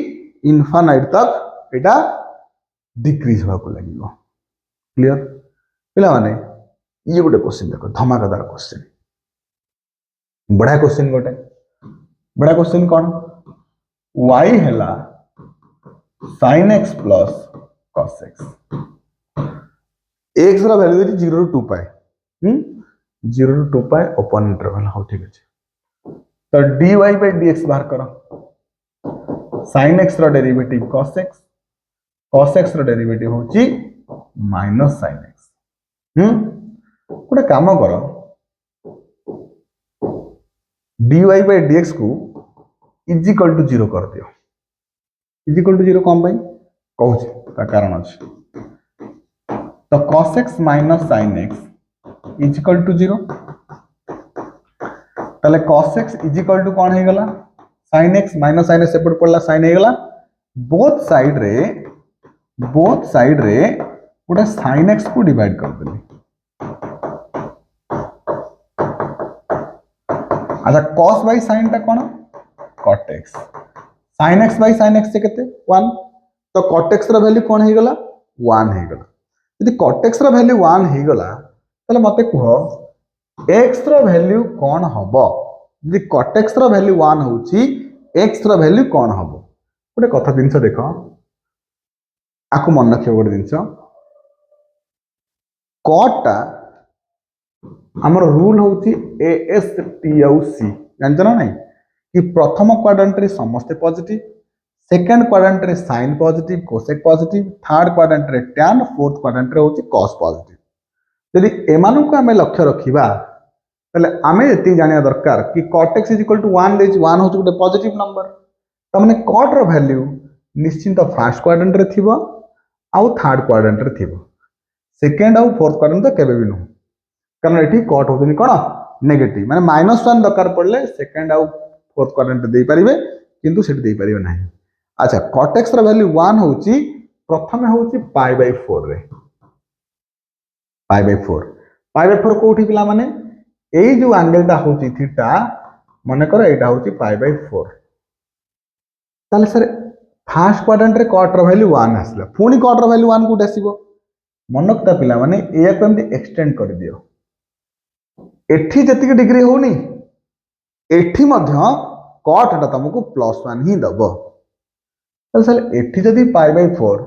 इनफिनिट तक एटा डिक्रीज होबा को लागियो क्लियर पिला माने ये गोटे क्वेश्चन देखो धमाकेदार क्वेश्चन बड़ा क्वेश्चन गोटे बड़ा क्वेश्चन कौन y हैला sin x plus cos x x रा वैल्यू देती 0 to 2 pi 0 to 2 pi open interval हो ठीक है तो dy by dx बाहर करो sin x रा डेरिवेटिव cos x रा डेरिवेटिव होची माइनस sin x गोटे काम कर dy by dx को इज इक्वल टू 0 कर दियो इज इक्वल टू 0 कौन भाई कहूँ ता कारण अच्छे तो cos x minus sin x is equal to 0 ताले cos x is equal to कौन है गला sin x minus sin x separate पड़ला sin है गला बोथ साइड रे गोटे sin x को डिवाइड कर देली अच्छा cos by sin टा कौन cot x sin x by sin x से केते 1 तो cot x रा वैल्यू कौन हे गला 1 हे गला यदि cot x रा वैल्यू 1 हे गला तले मते कहो x रा वैल्यू कौन हबो यदि cot x रा वैल्यू 1 होची x रा वैल्यू कौन हबो गोटे कथा जिंस देखो आकु मन रखियो गोटे जिंस cot टा हमर रूल होची ASTOC जानछ ना नहीं कि प्रथम क्वाड्रेंट रे समस्त पॉजिटिव सेकंड क्वाड्रेंट रे sine positive cosec positive third quadrant रे tan फोर्थ क्वाड्रेंट रे होची cos पॉजिटिव यदि एमानु को हमें लक्ष्य रखिबा तले हमें एति जानिया दरकार कि cot x = 1 देज 1 होची गोटे पॉजिटिव नंबर त माने cot रो वैल्यू निश्चित फर्स्ट क्वाड्रेंट रे थिबो आउ थर्ड क्वाड्रेंट रे थिबो सेकंड आउ फोर्थ क्वाड्रेंट तो केबे भी न कारण एठी cot होतनी कोन नेगेटिव माने -1 दरकार पड़ले सेकंड आउ फोर्थ क्वाड्रेंट दे परिबे किंतु सेट दे परिबे नाही अच्छा cot x रा वैल्यू 1 होची प्रथमे होची π/4 रे π/4 कोठी पिला माने एई जो एंगल ता होची थीटा माने कर एटा होची π/4 ताले सर फर्स्ट क्वाड्रेंट रे cot रा वैल्यू 1 आसला पुनी cot रा वैल्यू 1 कोठी आसीबो मनकता पिला माने एया केमति एक्सटेंड कर दियो एठी जति डिग्री होनी एठी मध्य cot टा तुमको +1 ही दबो तो सर एठी जदी π/4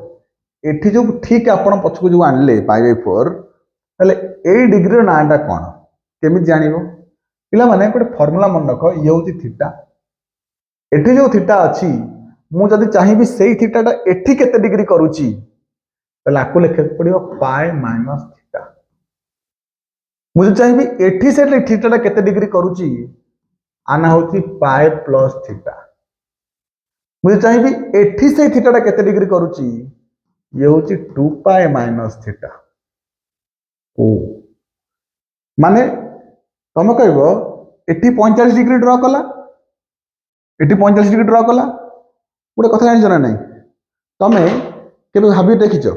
एठी जो ठीक आपण पछको जो आनले π/4 तले ए डिग्री नाटा कोन केमि जानिबो पिला माने कोटे फार्मूला मन रखो ये होची थीटा एठी जो थीटा अछि मु जदी चाहिबी सेही थीटा टा एठी केते डिग्री करूची तले आकु लिखे पड़ियो π - थीटा मुझे चाहिए एठी से थीटा केते डिग्री करूची आना होची π + थीटा मुझे चाहिए एठी से थीटा केते डिग्री करूची ये होची 2π - थीटा ओ माने तुम कहबो एठी 45 डिग्री ड्रा कला एठी 45 डिग्री ड्रा कला गोटे कथा जानि जना नहीं तमे केबे भाबी देखिचो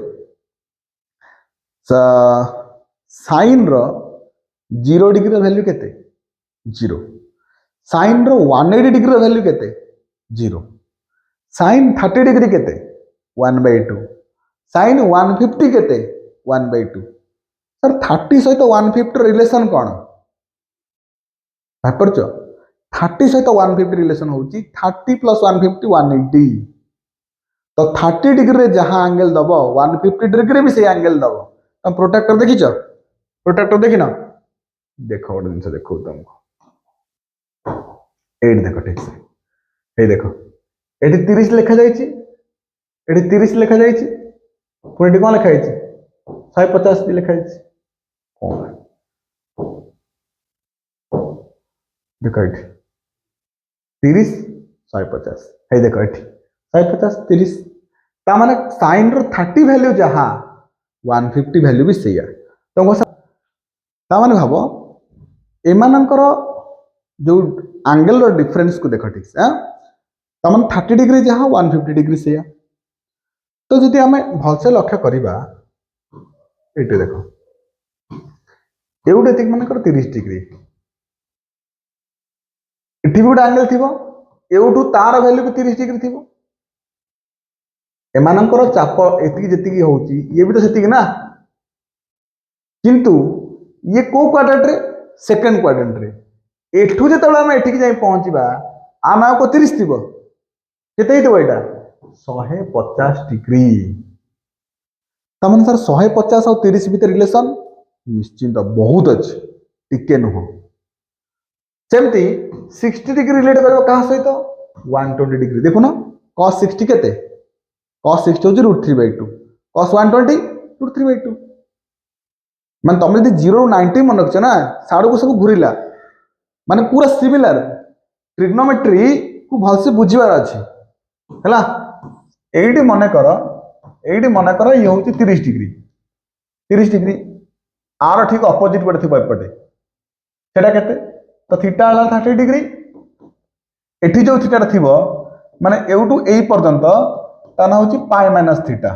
साइन रो 0 डिग्री वैल्यू केते 0 साइन रो 180 डिग्री वैल्यू केते 0 साइन 30 डिग्री केते 1/2 साइन 150 केते 1/2 सर 30 सहित 150 रिलेशन कोन भापरचो 30 सहित 150 रिलेशन होची 30 + 150 180 तो 30 डिग्री जहां एंगल दब 150 डिग्री भी से एंगल दब तुम प्रोटेक्टर देखिच प्रोटेक्टर देखिन देख गोटे जिन देखो तुमको ये देख ठीक से ये देख ये 30 लिखा जाइए ये 30 लिखा जाइए पुणी कौन लिखाई 150 लिखाई देख ये 30 150 है देख ये 150 30 तामाने साइन रो 30 वैल्यू जहाँ 150 वैल्यू भी सैया तुमको तामाने भाव एमानकर जो एंगल रो डिफरेंस को देख ठीक से तामाने 30 डिग्री जहाँ 150 डिग्री सैया तो जदि आम भलसे लक्ष्य करवा ये देख ये मानकर 30 डिग्री इठी भी गोटे एंगल थी एवठू तार वैल्यू भी 30 डिग्री थी एमानकर चाप एति जी होची ये भी तो सेतिक ना किंतु ये को क्वाड्रेंट रे सेकंड क्वाड्रेंट रे एठू जेतबेला हम एठिक जाई पहुंचबा आम को 30 थिबो केते हितबो एटा 150 डिग्री तमन सर 150 और 30 भीतर रिलेशन निश्चिंत बहुत अच्छे टिके नुह सेमती 60 डिग्री रिलेट कर क्या सहित 120 डिग्री देखुन cos 60 केते cos 60 होची √3/2 cos 120 √3/2 मान तुम यदि 0 ରୁ 90 मन रखछ ना साडू को सब घुरिला माने पूरा सिमिलर ट्रिग्नोमेट्री को भलसे बुझिबार अछि हला एडी मन कर ये होची 30 डिग्री आर ठीक अपोजिट पड़े थिबो एपटे सेटा केते तो थीटा वाला 30 डिग्री एठी जो थीटा थिबो माने एउटू एई पर्यंत ताना होची पाई माइनस थीटा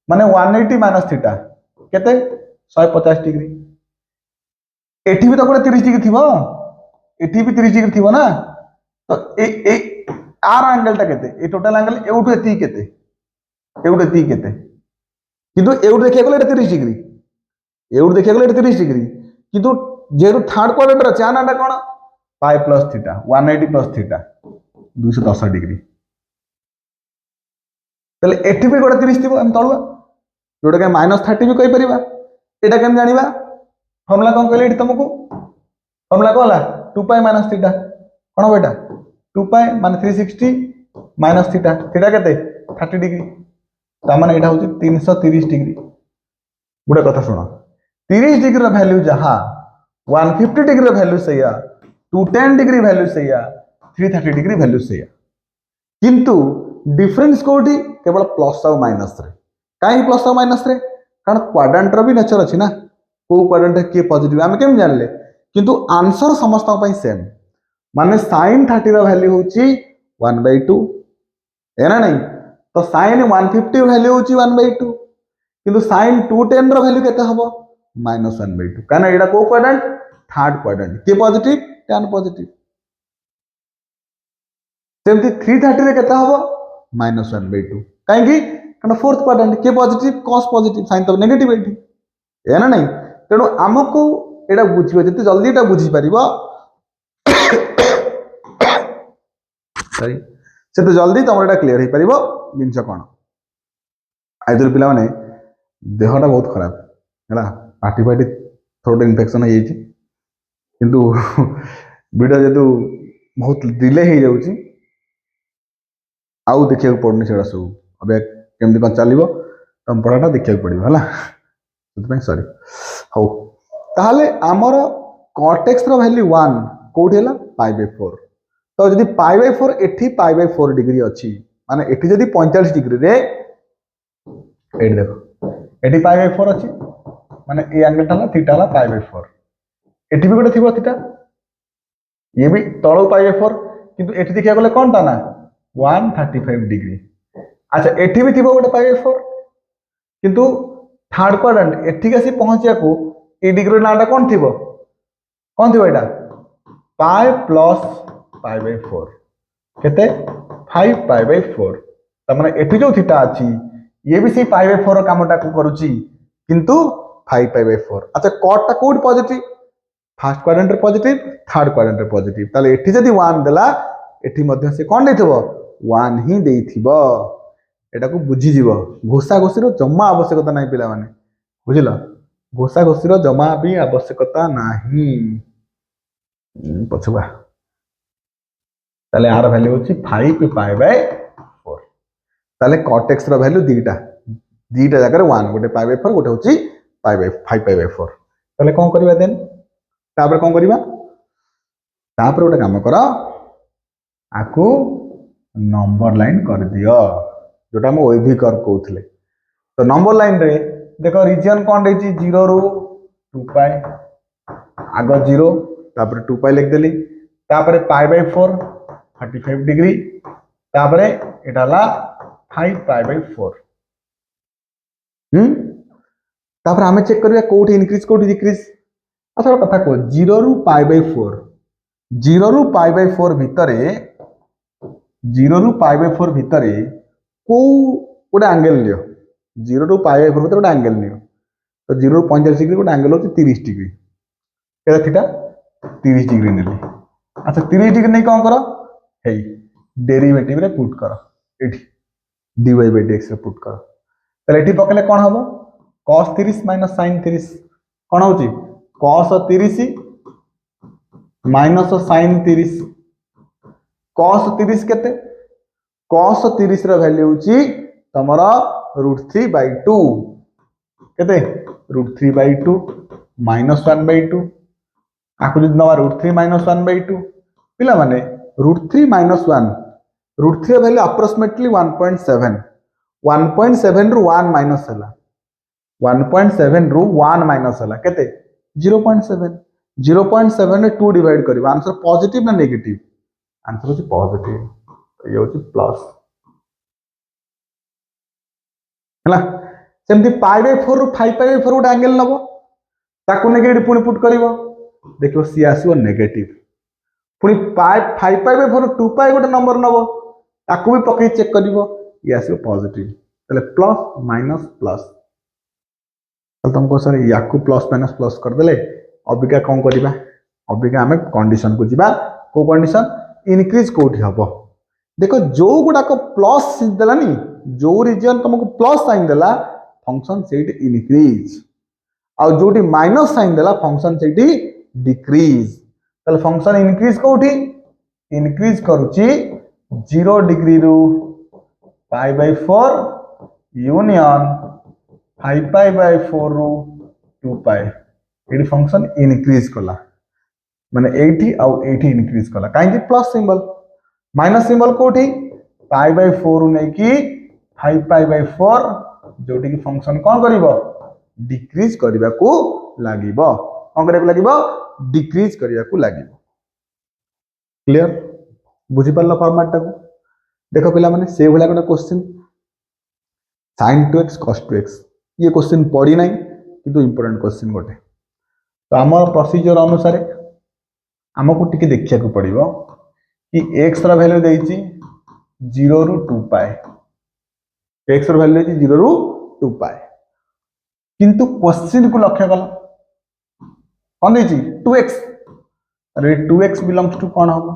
माने 180 माइनस थीटा केते 150 डिग्री एठी भी तो कोटे 30 डिग्री थिबो एठी भी 30 डिग्री थिबो ना तो ए आर एंगल ता केते ए टोटल एंगल एउटू एती केते किंतु एउटू देखिया गले 30 डिग्री एउटू देखिया गले 30 डिग्री किंतु जेरु थर्ड क्वाड्रेंट रे चानाटा कोन pi plus theta 180 plus theta 210 degree तले एठी भी गोटे 30 थिबो हम तळुआ जोटा के -30 भी कहि परिबा एटा केम जानिबा फार्मूला कोन कहले एठी तुमको फार्मूला कोला 2 पाई माइनस थीटा कोन बेटा 2 पाई माने 360 माइनस थीटा थीटा केते 30 डिग्री ता माने एटा होची 330 डिग्री गुडे कथा सुनो 30 डिग्री रो वैल्यू जहां 150 डिग्री वैल्यू सैया 210 डिग्री वैल्यू सैया 330 डिग्री वैल्यू सैया किंतु डिफरेंस कोठी केवल प्लस और माइनस रे काई प्लस और माइनस रे कारण क्वाड्रेंट रो भी नेचर अछि ना को क्वाड्रेंट के पॉजिटिव हम केम जानले किंतु आंसर समस्त पई सेम माने sin 30 रो वैल्यू होची 1/2 एना नहीं तो sin 150 वैल्यू होची 1/2 किंतु sin 210 रो वैल्यू केते हबो -1/2 कारण एडा को क्वाड्रेंट थर्ड क्वाड्रेंट के पॉजिटिव tan पॉजिटिव सेमती 330 रे केता हबो -1/2 काहे कि कारण फोर्थ क्वाड्रेंट के पॉजिटिव cos पॉजिटिव sin तो नेगेटिव एठी एना नहीं तेणु हमको एडा बुझिबो जते जल्दी एडा बुझी परिबो सही से तो जल्दी तुम एडा क्लियर हे परिबो जिंस कोन आइदर पिला माने देहटा बहुत खराब हैला पार्टी थ्रोट इन्फेक्शन हो जाइए किंतु वीडियो जेतु बहुत डिले हो जाउची आउ देखिया पड़नी सेड़ा सब अब केमती कौन चलो तुम पढ़ाटा देखा पड़ो है सॉरी हौ ताहले आमर कॉर्टेक्स रो वैल्यू 1 कोठी हला π/4 तो जदि π/4 एठी π/4 डिग्री अछि माने एठी जदि 45 डिग्री रे एठी देखो एठी π/4 अछि माने ए एंगल हला थीटा हला π/4 एठी भी गोटे थिबो थीटा ये भी तळो π/4 किंतु एठी देखिया गले कोन ता ना 135 डिग्री अच्छा एठी भी थिबो गोटे π/4 किंतु थर्ड क्वाड्रेंट एठी के पहुंचिया को ए डिग्री नाटा कोन थिबो एटा पाई प्लस π/4 केते 5π/4 त माने एठी जो थीटा अछि ये भी से π/4 कामटा को करूची किंतु 5π/4 अच्छा कॉट ता कोड पॉजिटिव फर्स्ट क्वाड्रेंट रे पॉजिटिव थर्ड क्वाड्रेंट रे पॉजिटिव ताले एठी जदी 1 देला एठी मध्ये से कोन देथिबो 1 ही देथिबो एटा को बुझी जीव घोषा घोषीर जमा आवश्यकता नहीं पिला माने बुझिल घोषा घोषीर जमा भी आवश्यकता नहीं पछुआ ताले आर वैल्यू होची 5 पाई बाय 4 ताले cot x रो वैल्यू दीटा जगह 1 गोटे पाई बाय 4 गोटे होची पाई बाय 5 पाई बाय 4 ताले कोन करबा देन तापर कोन करबा तापर गोटे काम कर आकु नंबर लाइन कर दियो जोटा हम ओइभी कर कहउथले तो नंबर लाइन रे देखो रीजन कोन रहची 0 रु 2 पाई आगो 0 तापर 2 पाई लिख देली तापर पाई बाय 4 35 डिग्री तापर एटा ला 5 पाई बाय 4 तापर हमें चेक करिया कोठी इंक्रीज कोठी डिक्रीज अच्छा कथा को 0 रु पाई बाय 4 0 रु पाई बाय 4 भितरे 0 रु पाई बाय 4 भितरे को गोटे एंगल लियो 0 रु पाई बाय 4 भितर गोटे एंगल लियो तो 0 रु 45 डिग्री गोटे एंगल होची 30 डिग्री केला थीटा 30 डिग्री नेली अच्छा 30 डिग्री नहीं कोन करो हे डेरिवेटिव रे पुट करो एठी dy by dx रे पुट करो तले एठी पकले कोन हबो cos 30 - sin 30 कोन होची cos 30 माइनस sin 30 cos 30 केते cos 30 रो वैल्यू होची तमरा √3/2 केते √3/2 -1/2 आकु जदि नवा √3 - 1/2 पिला माने √3 - 1 √3 वैल्यू अप्रोक्सीमेटली 1.7 1.7 रु 1 माइनस हला 1.7 रु 1 माइनस हला केते 0.7 0.7 रे 2 डिवाइड करबा आंसर पॉजिटिव ना नेगेटिव आंसर होची पॉजिटिव ये होची प्लस हला सेमती पाई बाय 4 रु 5 पाई बाय 4 गोटे एंगल नबो ताकू नेगेटिव पुनी पुट करबो देखो सी आसीबो नेगेटिव पुनी 5 पाई बाय 4 2 पाई गोटे नंबर नबो ताकू भी पकई चेक करबो ये आसीबो पॉजिटिव तले प्लस माइनस प्लस तले तुमको सर याकू प्लस माइनस प्लस कर देले अबिका कोन करबा अबिका हमें कंडीशन को जीवा को कंडीशन इनक्रीज कोठी हबो देखो जो गुडा को प्लस देलानी जो रीजन तुमको प्लस साइन देला फंक्शन सेट इनक्रीज आ जोटी माइनस साइन देला फंक्शन सेट डिक्रीज तले फंक्शन इनक्रीज कोठी इनक्रीज करूची 0 डिग्री रु पाई बाय 4 यूनियन 5 पाई बाय 4 रु 2 पाई एडी फंक्शन इनक्रीज कला माने 80 आ 80 इनक्रीज कला काहे कि प्लस सिंबल माइनस सिंबल कोठी पाई बाय 4 रु नै कि 5 पाई बाय 4 जोटी की फंक्शन कोन करिवो डिक्रीज करिवा को लागिवो कोन करिवा को लागिवो डिक्रीज करिवा को लागिवो क्लियर बुझी परलो फॉर्मेट टाको देखो पिला माने से भला कोन question sin 2x cos 2x ये क्वेश्चन पड़ी नहीं किंतु इंपोर्टेंट क्वेश्चन गोटे तो आम प्रोसीजर अनुसार आमको टिके देखिया को पड़िबो कि x रा वैल्यू देइची 0 रु 2 पाई x रा वैल्यू देइची 0 रु 2 पाई किंतु क्वेश्चन को लक्ष्य कल कोन देइची 2x अरे 2x बिलोंग्स टू कोन हबो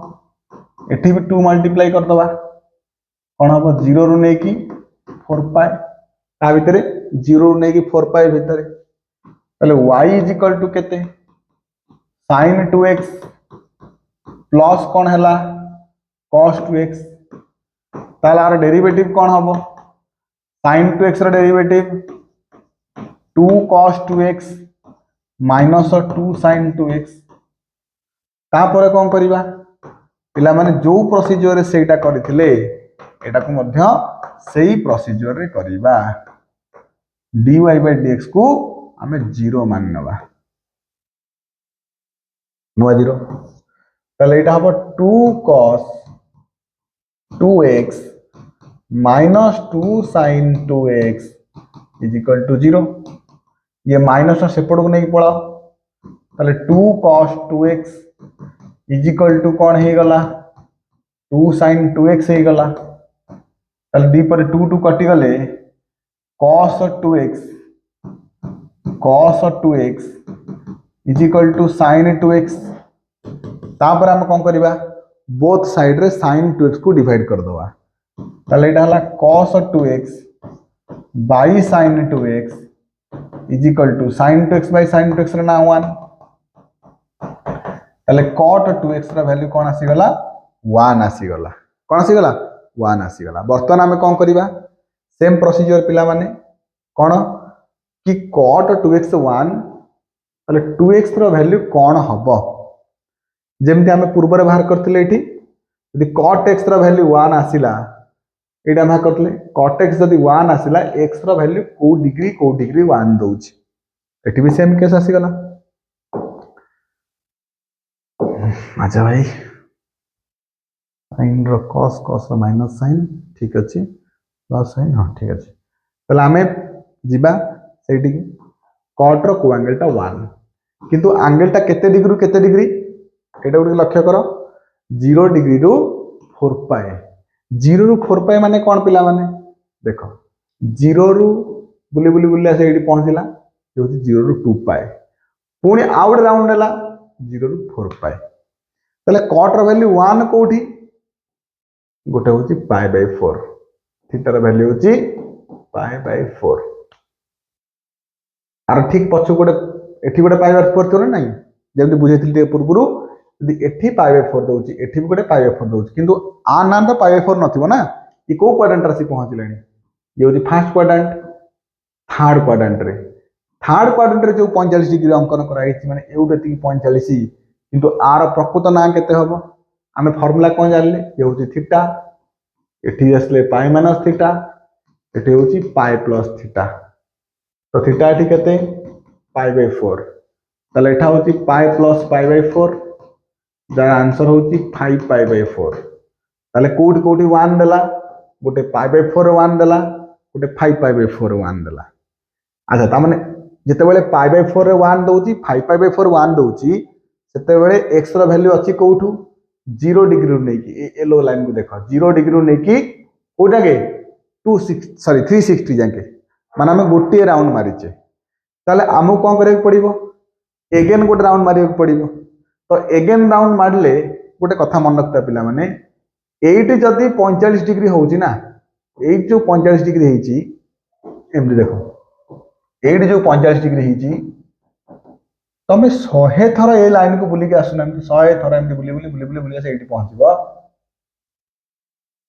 एठी भी 2 मल्टीप्लाई कर दबा कोन हबो 0 रु नै कि 4 पाई ता भितरे 0 रु नै कि 4 पाई भितरे तले y इज इक्वल टू केते sin 2x प्लस कोन हला cos 2x ताला आर डेरिवेटिव कोन हबो sin 2x रा derivative 2 cos 2x minus 2 sin 2x ता परे कोन करिबा पिला माने जो प्रोसीजर रे सेटा करिथिले एटा को मध्य सेही प्रोसीजर रे करिबा dy by dx को हमें 0 मान नबा नो 0 तले एटा हबो 2 cos 2x minus 2 sin 2x is equal to 0 ये माइनस सेपट को नहीं पड़ा तले 2 cos 2x is equal to कौन है गला 2 sin 2x है गला तले डी पर 2 2 कटि गले cos 2x is equal to sin 2x तापर हम कौन करिबा बोथ साइड रे sin 2x को डिवाइड कर दवा ताले एटा हला cos 2x by sin 2x is equal to sin 2x by sin 2x रे ना 1 ताले cot 2x रा वैल्यू कोन आसी गला 1 आसी गला कोन आसी गला 1 आसी गला वर्तमान हमें कोन करिबा सेम प्रोसीजर पिला माने कोन कि cot 2x 1 ताले 2x रा वैल्यू कोन हबो जेमति हमें पूर्व रे बाहर करथिले एठी यदि cot x रा वैल्यू 1 आसिला एटा बाहर करथिले cot x जदि 1 आसिला x रा वैल्यू को डिग्री 1 दोछि एठी भी सेम केस आसी गला अच्छा भाई sin रो cos रो माइनस sin ठीक अछि प्लस sin हां ठीक अछि तले हमें जिबा सेठी cot रो को एंगल टा 1 किंतु एंगल टा केते डिग्री एटा उडी लक्ष्य करो 0 डिग्री रु 4 पाए 0 रु 4 पाए माने कोन पिला माने देखो 0 रु बुली आसे एठी पहुंचला ये होची 0 रु 2 पाए पुनी आउट राउंड हला 0 रु 4 पाए तले cot रो वैल्यू 1 कोठी गोटे होची पाई बाय 4 थीटा रो वैल्यू होची पाई बाय 4 आर ठीक पछ गोटे एठी गोटे पाई बाय 4 थोर नाही जेमति बुझेथिल ते पूर्वरु यदि एठी पाई बाय 4 दोची एठी भी गोटे पाई बाय 4 दोची किंतु आ ना तो पाई बाय 4 नथिबो ना ई को क्वाड्रेंट रे पहुंचलेनी ये होची फर्स्ट क्वाड्रेंट थर्ड क्वाड्रेंट रे जो 45 डिग्री अंकन कराइछि माने एउटे ती 45 किंतु आर प्रकृत ना केते हबो हमें फार्मूला कोन जानले ये होची थीटा एठी असले पाई माइनस थीटा एठी होची पाई प्लस थीटा तो थीटा एठी केते पाई बाय 4 ताले एठा होची pi plus pi by 4 jar answer होची 5 पाई बाय 4 ताले कोठी 1 देला गोटे पाई बाय 4 1 देला गोटे 5 पाई बाय 4 1 देला अच्छा ता माने जेते बेले पाई बाय 4 रे 1 दोची 5 पाई बाय 4 1 दोची सेते बेले x रो वैल्यू अछि कोठू 0 डिग्री रु नेकी येलो लाइन को देखो 0 डिग्री रु नेकी कोटा के 360 जाके माने हम गोटे राउंड मारिचे ताले आमु कोन करे पड़िबो एगेन गोटे राउंड मारियो पड़िबो तो एगेन राउंड मारले गोटे कथा मन रखता पिला माने एइट जदी 45 डिग्री होउची ना एइट जो 45 डिग्री हेची एमदी देखो एइट जो 45 डिग्री हेची तमे 100 थरा ए लाइन को बुली के आसुना 100 थरा एमदी बुली से एठी पहुंचबो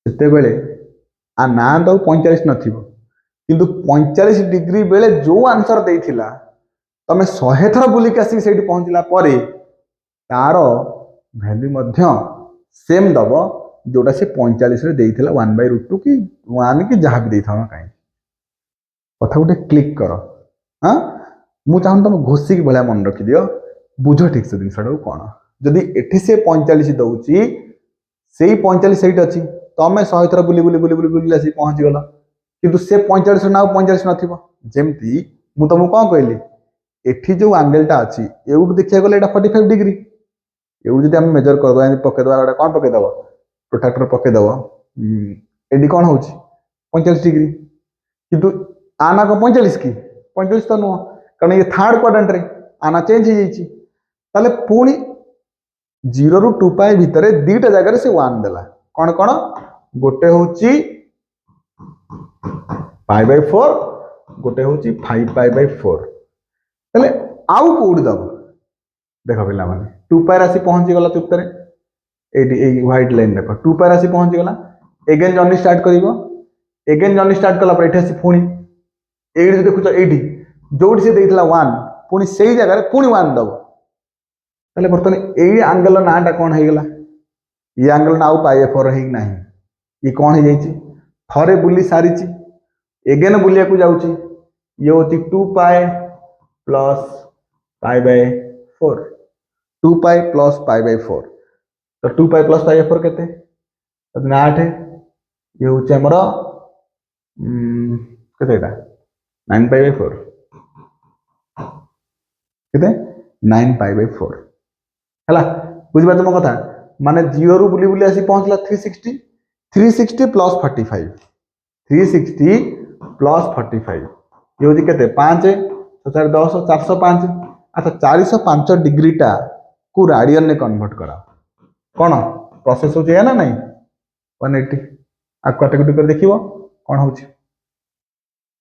सेते बेले आ ना तो 45 नथिबो किंतु 45 डिग्री बेले जो आंसर देइथिला तमे 100 थरा बुली के आसी सेठी पहुंचला परे तारो वैल्यू मध्य सेम दबो जोटा से 45 रे देइथिला 1/√2 की 1 की जहां भी देइथावा काई कथा गोटे क्लिक करो हां मु चाहन तुम घोसी की भला मन रखि दियो बुझो ठीक से दिन सडो कोन जदी एठी से 45 दउची सेही 45 सेट अछि तमे 100 थरा बुली आसी पहुंच गेला किंतु से 45 ना 45 नथिबो जेमती मु तुम कोन कहली एठी जो एंगल टा अछि एउड देखिया गले एटा 45 डिग्री एउ जदी हम मेजर कर दो पके दो एटा कोन पके दबो प्रोट्रैक्टर पके दबो एडी कोन होची 45 डिग्री किंतु आना को 45 की 45 तो नो कारण ये थर्ड क्वाड्रेंट रे आना चेंज हो जाईची ताले पुनी 0 रु 2 पाई भितरे दीटा जगह रे से 1 देला कोन कोन गोटे होची पाई बाय 4 गोटे होची 5 पाई बाय 4 ताले आउ कोड दबो देखो पिला माने 2 पाई राशि पहुंची गला चुप्तरे एडी ए व्हाइट लाइन देखो 2 पाई राशि पहुंची गला एगेन जर्नी स्टार्ट करिवो एगेन जर्नी स्टार्ट कला पर एठी आसी पुनी एडी देखु तो एडी जोडी से देइतला 1 पुनी सेही जगह रे पुनी 1 दबो ताले बर्तन एई एंगल नाटा कोन हे गला ये एंगल ना पाई 4 हे नाही ये कोन हे जाईची थरे बुली सारीची एगेन बुलिया को जाउची ये होची 2 pi plus pi by 4 2 pi plus pi by 4 तो 2 पाई प्लस पाई बाय 4 केते तो 8 ये होची हमर केते एटा 9 पाई बाय 4 केते 9 पाई बाय 4 हला बुझि बात मो कथा माने 0 रु बुली आसी पहुंचला 360 प्लस 45 360 प्लस 45 ये होची केते 5 तो 4 10 405 अच्छा 405 डिग्री टा को रेडियन ने कन्वर्ट करा कोन प्रोसेस हो या ना नहीं 180 आ काटाकुटी कर देखिबो कोन होउची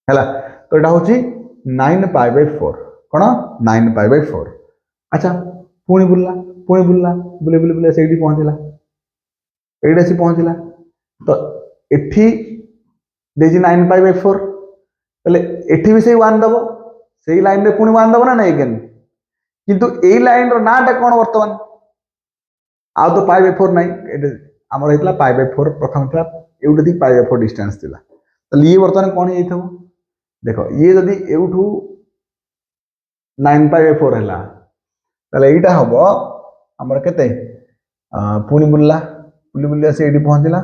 हैला। तो एटा होउची 9π/4 कोन 9π/4। अच्छा पुणी बुल्ला बुले बुले बुले सेठी पहुंचला एडा से पहुंचला तो एठी देजी 9π/4 तले एठी भी से 1 दबो सेही लाइन रे पुणी 1 दबो ना नहीं अगेन किंतु ए लाइन रो नाटा कोन वर्तमान आ तो π/4 नहीं हमर हेतला π/4 प्रथम था एउटे थी π/4 डिस्टेंस थिला तो ये वर्तमान कोन हे थबो देखो ये जदी एउठू 9π/4 हैला तले एटा हबो हमर केते पुणी बुल्ला बुली बुली से एठी पहुंचला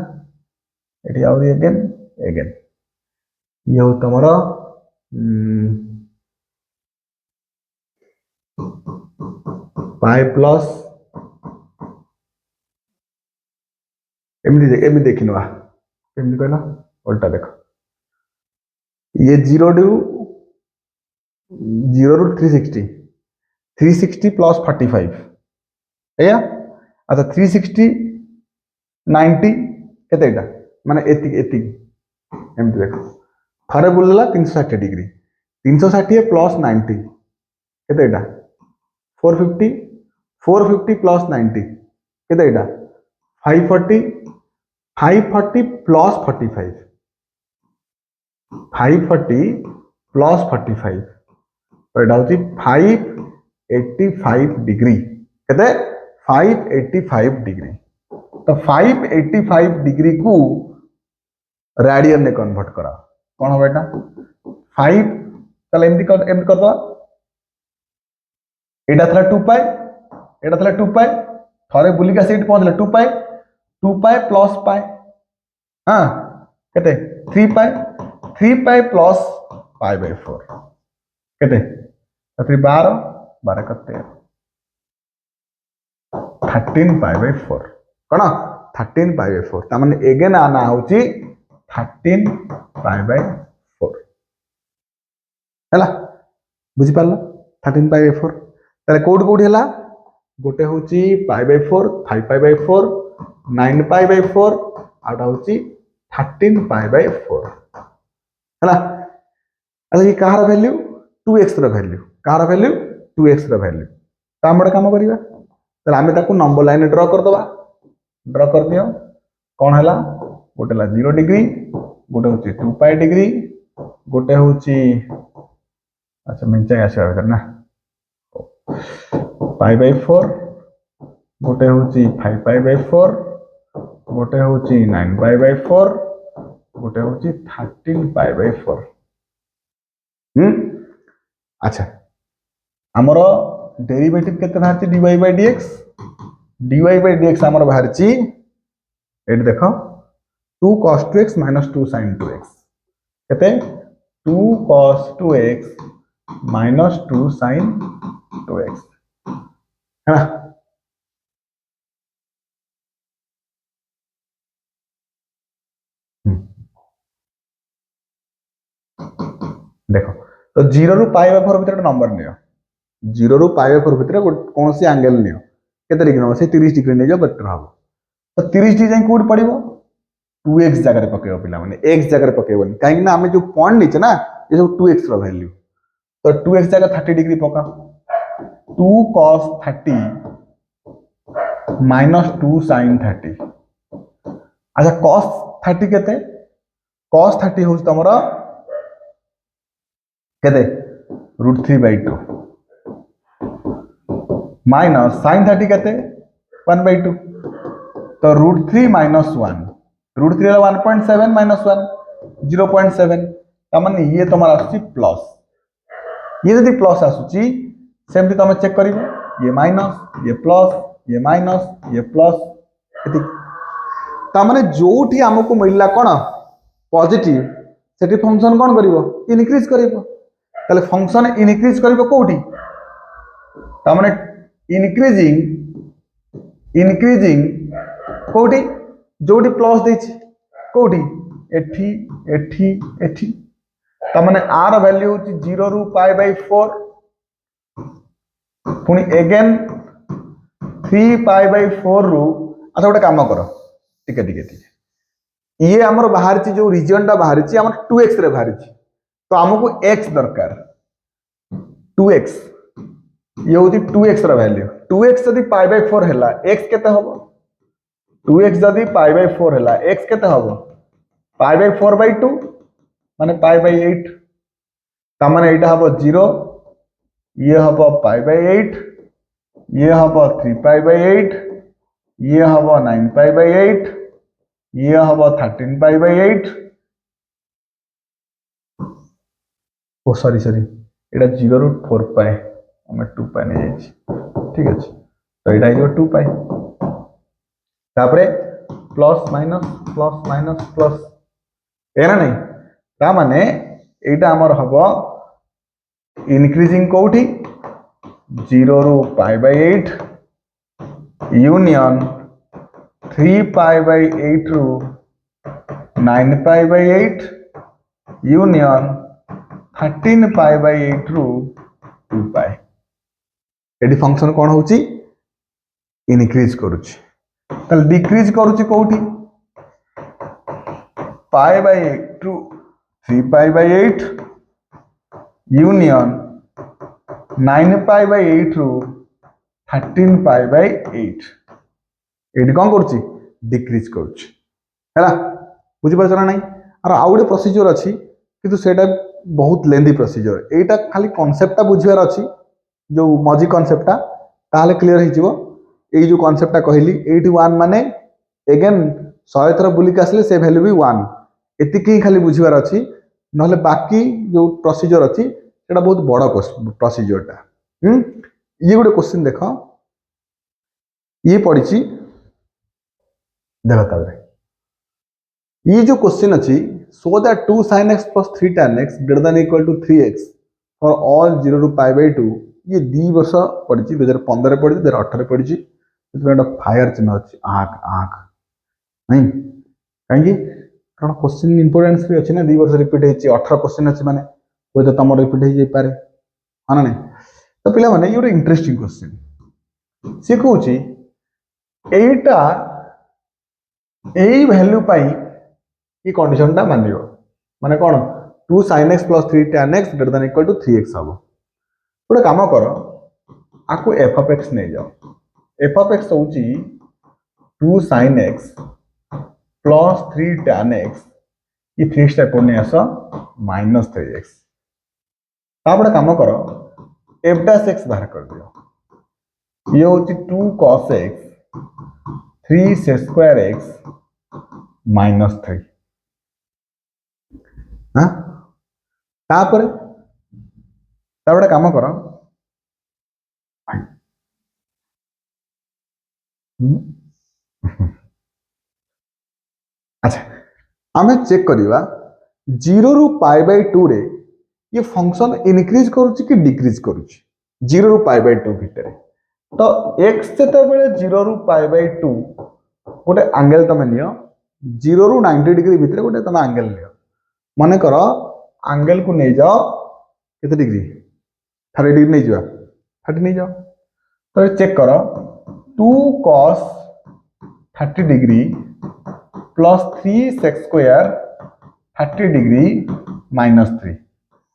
एठी आउरी अगेन अगेन ये हो तमरो 5 प्लस एमनी देखिनवा एमनी कहला उल्टा देखो ये 0 रू 360 प्लस 45 एया अच्छा 360 90 केते एटा माने एति एमती देखो थरे बुलला 360 डिग्री 360 प्लस 90 केते एटा 450 प्लस 90 केते एटा 540 प्लस 45 540 प्लस 45 तो एटा होची 585 डिग्री केते 585 डिग्री तो 585 डिग्री को रेडियन ने कन्वर्ट करा कौन हो बेटा 5 चल एमती कर दो एटा थला 2π एटा थला 2π थरे बुलिका सेट पहुंचले 2π प्लस π हां केते 3π प्लस π/4 केते 12 कते 13π/4 कौन 13π/4 तामाने एगेन आना होची 13π/4 हैला बुझी पारला 13π/4 ताले कोड हैला गोटे होची π/4 5π/4 9π/4 आउटा होची 13π/4 हैला। अच्छा ये कहार वैल्यू 2x रो वैल्यू कहार वैल्यू 2x रो वैल्यू तो हम काम करिवा ताले आमे ताको नंबर लाइन ड्रा कर दियो कौन हैला गोटे ला 0 डिग्री गोटे होची 2π डिग्री गोटे होची अच्छा मिंचा आसीबा भीतर ना π/4 गोटे होची 5π/4 गोटे होची 9π/4 गोटे होची 13π/4 अच्छा हमर डेरिवेटिव केते बाहरची dy/dx हमर बाहरची एट देखो 2 cos 2x minus 2 sin 2x केते 2 cos 2x minus 2 sin 2x है ना देखो तो 0 रू π/4 भीतर नंबर नियो 0 रू π/4 भीतर कौन सी एंगल नियो केते डिग्री से 30 डिग्री नै जो बेटर हबो तो 30 डिग्री जाई कोड पड़िबो 2x जगह रे पकेबो पिला माने x जगह रे पकेबोनी काहे ना हमें जो पॉइंट नीचे ना ये सब 2x रो वैल्यू तो 2x जगह 30 डिग्री पका 2 cos 30 minus 2 sin 30 अच्छा cos 30 केते cos 30 होस तमरा केते √3/2 माइनस sin 30 केते 1/2 तो √3 minus 1 √3 वाला 1.7 minus 1 0.7 तमने ये तुम्हारा आसुची प्लस ये यदि प्लस आसुची सेमती तुम चेक करिवो ये माइनस ये प्लस ये माइनस ये प्लस एति तमने जोठी हमको मिलला कोन पॉजिटिव सेठी फंक्शन कोन करिवो इनक्रीज करिवो ताले फंक्शन इनक्रीज करिवो कोठी तमने इनक्रीजिंग कोठी जोटी प्लस देछि कोठी एठी एठी एठी तमने आर वैल्यू होची 0 रू π/4 पुनी अगेन 3π/4 रू अच्छा गोटे काम कर टिके ये आमर बाहरी जो रिजन टा बाहरी आम 2x रे बाहरी तो आमको x दरकार 2x ये हूँ 2x वैल्यू 2x जदि पाई बाय 4 है x केते हम 2x जदि पाई बाय 4 है x केते हम पाई बाय 4 बाय 2 माने पाई बाय 8 तामाने एटा हम 0 ये हम पाई बाय 8 ये हम 3 पाई बाय 8 ये हम 9 पाई बाय 8 ये हम 13 पाई बाय 8 ओ सॉरी एटा 0 ରୁ 4 पाई हमें 2 पाई नहीं जाइए ठीक है तो यहाँ 2 पाई तापरे प्लस माइनस प्लस एना नहीं ता माने एटा हमर हबो इंक्रीजिंग कोठी 0 ରୁ pi by 8 union 3 pi by 8 ରୁ 9 pi by 8 union 13 pi by 8 ରୁ 2 पाई एडी फंक्शन कौन होची इनक्रीज करूची तल डिक्रीज करूची कोठी पाई बाय 8 ରୁ 3 pi by 8 union 9 pi by 8 ରୁ 13 पाई बाय 8 एडी कौन करूची डिक्रीज करूची हैला बुझी पारछ ना नहीं और आउ गोटे प्रोसीजर अछि किंतु सेटा बहुत लेंदी प्रोसीजर एटा खाली कांसेप्टटा बुझियार अछि जो मजी कांसेप्टटा ताले क्लियर हो जिवो एई जो कांसेप्टटा कहली 81 माने अगेन 100 थर बुलिक आसले से वैल्यू भी 1 एतिकी खाली बुझिवार अछि नहले बाकी जो प्रोसीजर अछि सेटा बहुत बड़ा प्रोसीजरटा ये गोटे क्वेश्चन देखो ये पड़ी देखो ताबरे ये जो क्वेश्चन अच्छी so that 2 sin x plus 3 tan x greater than equal to 3x for all 0 to pi by 2 ये 2 वर्ष पड़ी 2015 पड़ी 2018 पड़ी फायर चिन्ह अच्छी आँख आँख नहीं कहीं कारण क्वेश्चन इंपोर्टेंस भी अच्छी ना 2 वर्ष रिपीट होती 18 क्वेश्चन अच्छी माने वो तो तुम रिपीट हो जाई पारे हाँ ना नहीं तो पिला माने ये गोटे इंटरेस्टिंग क्वेश्चन सी कहूँ एटा यही वैल्यू पाई ये कंडीशन टा मानियो माने कौन 2 sin x plus 3 tan x greater than equal to 3x हम गोटे काम कर आपको f of x नहीं जाओ f of x होची 2 sin x plus 3 tan x ये 3 स्टेप ने आस minus 3x तापड़े काम कर f dash x बाहर कर दियो ये होची 2 cos x 3 sec square x minus 3 हाँ तापरे तापड़े काम कर अच्छा आमे चेक करिवा 0 ରୁ पाई बाय 2 रे ये फंक्शन इनक्रीज करूची कि डिक्रीज करूची 0 ରୁ पाई बाय 2 भितर तो x जते बेले 0 ରୁ पाई बाय 2 गोटे एंगल तमे नियो 0 ରୁ 90 डिग्री भितर गोटे तमे एंगल नियो माने करो एंगल को नहीं जाओ कितने डिग्री 30 डिग्री नहीं जाओ 30 नहीं जाओ तो चेक करो 2 cos 30 degree plus 3 sec square 30 degree minus 3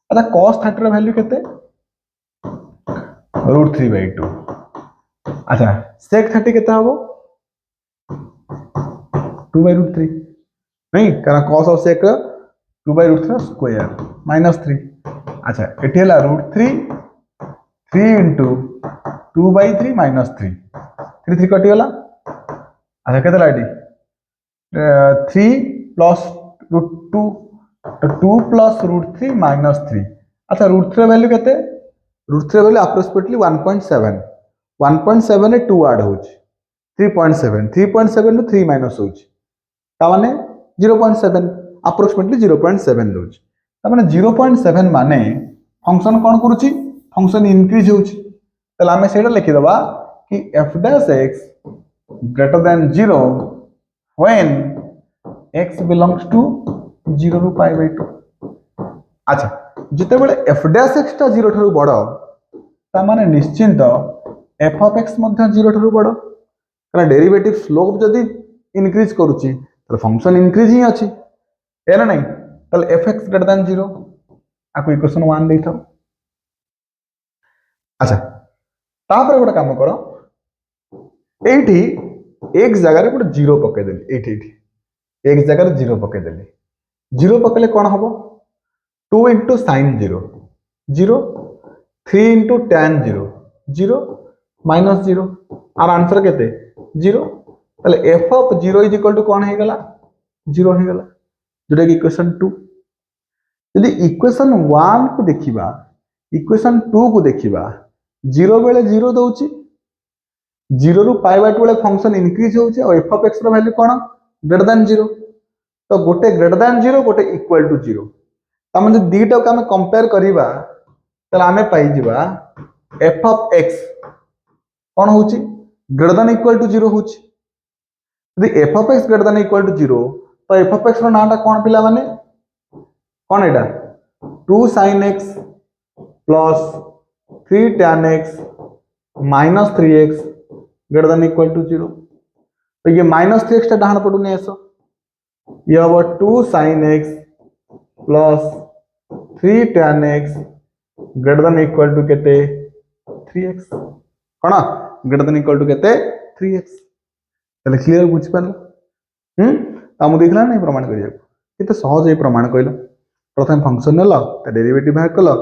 अच्छा cos 30 ର वैल्यू केते √3/2 अच्छा sec 30 केते हबो 2/√3 नहीं कारण cos और sec 2/√3 स्क्वायर माइनस 3 अच्छा एठी हला √3 3 into 2/3 minus 3 3 3 कटि गला अच्छा केते लाइटी 3 plus √2 तो 2 plus √3 minus 3 अच्छा √3 वैल्यू केते √3 वैल्यू अप्रोक्सीमेटली 1.7 1.7 रे 2 ऐड होची 3.7 नु 3 माइनस होची ता माने 0.7 अप्रोक्सीमेटली 0.7 दोची ता माने 0.7 माने फंक्शन कोन करूची फंक्शन इंक्रीज होची तले हमें सेटा लिखि दबा कि f dash x greater than 0 when x belongs to 0 ରୁ पाई बाय 2 अच्छा जिते बेले f dash x ता 0 ठारू बड़ ता माने निश्चिंत f of x मध्ये 0 ठारू बड़ कारण डेरिवेटिव स्लोप जदी इंक्रीज करूची तो फंक्शन इंक्रीज ही अच्छी है ना नहीं तो एफ एक्स ग्रेटर दैन 0 आपको इक्वेशन 1 दे था। अच्छा तापर गोटे काम कर एठी एक जगह गोटे 0 पकईदेली एठी एक जगह 0 पकईदेली 0 पकड़े कौन हम 2 into sine 0 0 3 into tan 0 0 minus 0 आर आंसर केते 0 ताले f of 0 is equal to कौन हो गला 0 हो गला जोटा कि इक्वेशन 2। यदि इक्वेशन 1 को देखिबा इक्वेशन 2 को देखिबा 0 बेले 0 दउची 0 रु पाई बाय 2 बेले फंक्शन इंक्रीज होउची और एफ ऑफ एक्स रो वैल्यू कोन ग्रेटर देन 0 तो गोटे ग्रेटर देन 0 गोटे इक्वल टू 0 तमे जो दीटा को हम कंपेयर करिबा तले हमें पाई जिबा एफ ऑफ एक्स कौन होची ग्रेटर देन इक्वल टू 0 होची। यदि f of x greater than equal to 0 तो एफ ऑफ एक्स रो नाटा कौन पिला माने कौन एटा 2 sin x plus 3 tan x minus 3x greater than equal to 0 तो ये माइनस 3x डाहण पटु नहीं आसो ये हम 2 sin x plus 3 tan x greater than equal to केते 3x कौन ग्रेटर देन इक्वल टू केते 3x तले क्लियर बुझ पारला तामु देखला नहीं प्रमाण करिया केते सहज ए प्रमाण कइलो प्रथम फंक्शन नेलो ता डेरिवेटिव बाहर कलो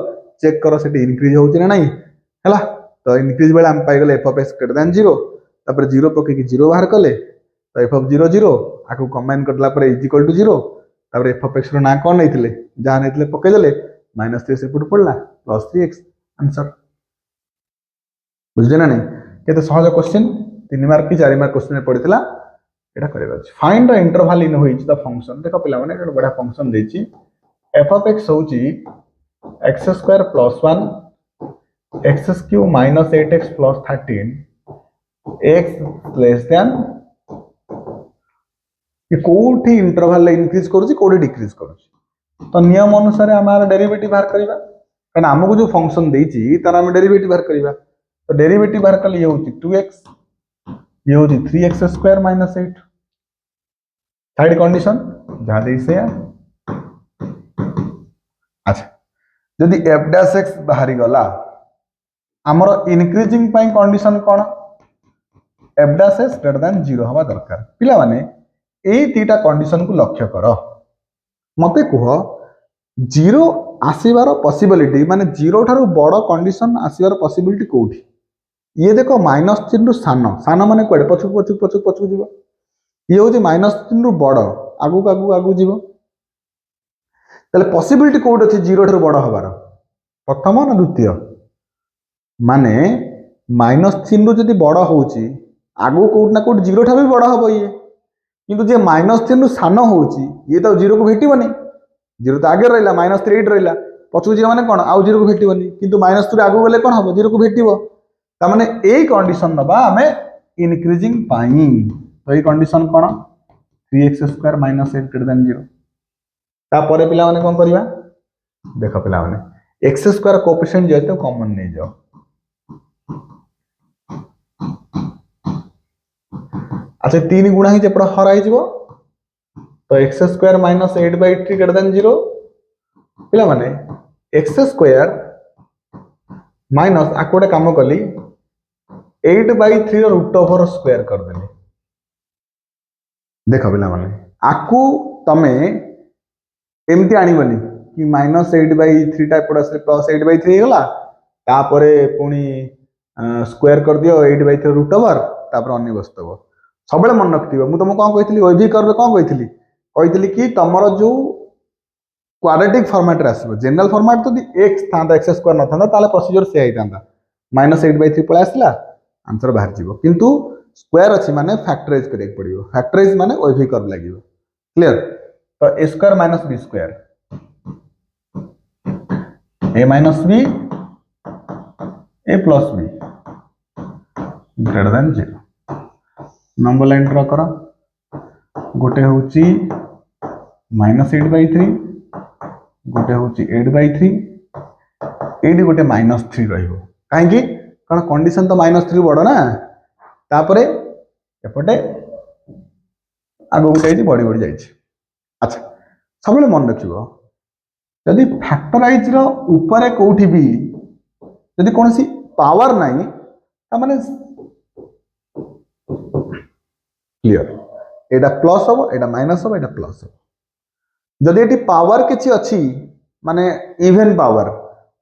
चेक करो सेटी इंक्रीज होउची ना नहीं हैला तो इंक्रीज बेले हम पाई गेले f of x greater than 0 तापर 0 पके कि 0 बाहर कले तो f of 0 0 आको कंबाइन करला पर इज इक्वल टू 0 तापर f of x रो ना कोन नैथिले जहां नैथिले पके देले -3 से पुट पड़ला प्लस 3x आंसर बुझले ना नहीं केते सहज क्वेश्चन 3 मार्क की 4 मार्क क्वेश्चन पड़ितला एटा करेबा अछि find the interval in which the function देखो पिला माने एटा बडा फंक्शन देछि f of x होउची x square plus 1 x cube minus 8x plus 13 x less then ये कोठी इंटरवल इंक्रीज करूची कोठी डिक्रीज करूची तो नियम अनुसार हमारा डेरिवेटिव बाहर करिबा कारण हमको जो फंक्शन देछि तार हम डेरिवेटिव बाहर करिबा तो डेरिवेटिव बाहर कले ये होची 2x ये होची 3x square minus 8 third condition जहां दे से अच्छा जदि f डैश x बाहरी गला हमरो इंक्रीजिंग पाई कंडीशन कोन f dash x greater than 0 हवा दरकार पिला माने ए तीटा कंडीशन को लक्ष्य कर मते कह 0 आसीबार पॉसिबिलिटी माने 0 ठारू बड़ कंडीशन आसीबार पॉसिबिलिटी कोठी ये देखो माइनस 3 रु सान सान माने कोडे पछुक जीवो ये होची माइनस 3 रु बड़ आगु जीवो तले पॉसिबिलिटी कोड अछि 0 ठारू बड़ हबार प्रथम ना द्वितीय माने -3 रु जदि बड़ होउची आगु कोड ना कोड 0 ठारू बड़ हबो ये किंतु जे -3 रु सान होउची ये तो 0 को भेटिबनी 0 तो आगे रहला -3 रहला पछुक जीवा माने कोन आउ 0 को भेटिबनी किंतु -3 आगु गले कोन हबो 0 को भेटिबो ता माने ए कंडीशन नबा हमें इंक्रीजिंग पाई तो ये कंडीशन कोन 3x square minus 8 greater than 0 ता परे पिला माने कोन करिवा देखो पिला माने x स्क्वायर कोएफिशिएंट जे तो कॉमन नहीं जाओ अच्छा 3 गुणा ही जेपड़ हराई जीवो तो x square minus 8/3 greater than 0 पिला माने x स्क्वायर माइनस आकोडे काम कली 8/3 रो रूट ओवर स्क्वायर कर देली देखो पिला माने आकु तमे एमती आनिबनी कि -8/3 टा पड़ा से प्लस 8/3 होला तापरे पुनी स्क्वायर कर दियो 8/3 रूट ओवर तापर अन्य बस्तव सबले मन रखथिबो मु तुमको कोन कहितली ओबी करबे कोन कहितली कि तमरो जो क्वाड्रेटिक फॉर्मेट रे आसीबो जनरल फॉर्मेट तो x थांदा x स्क्वायर न थांदा ताले प्रोसीजर से आइ थांदा -8/3 पळे आसला आंसर बाहर जीवो किंतु स्क्वायर अछि माने फैक्टराइज करे पड़ियो फैक्टराइज माने ओबी कर्व लागिवो क्लियर तो a square minus b square a minus b a plus b greater than 0 number line draw करा गोटे होची -8/3 गोटे होची 8/3 एडी गोटे -3 रहिबो काहे कि कारण कंडीशन तो -3 बड़ ना तापरे एपटे आगक जाइए बढ़ी बढ़ी जाइए। अच्छा सब मन रख जदि फैक्टराइज ऊपर कौटी भी जदि कौन सी पावर नहीं तामाने क्लियर एटा प्लस हम एटा माइनस हम एटा प्लस हम जदि एटी पावर किछि अछि माने इवन पावर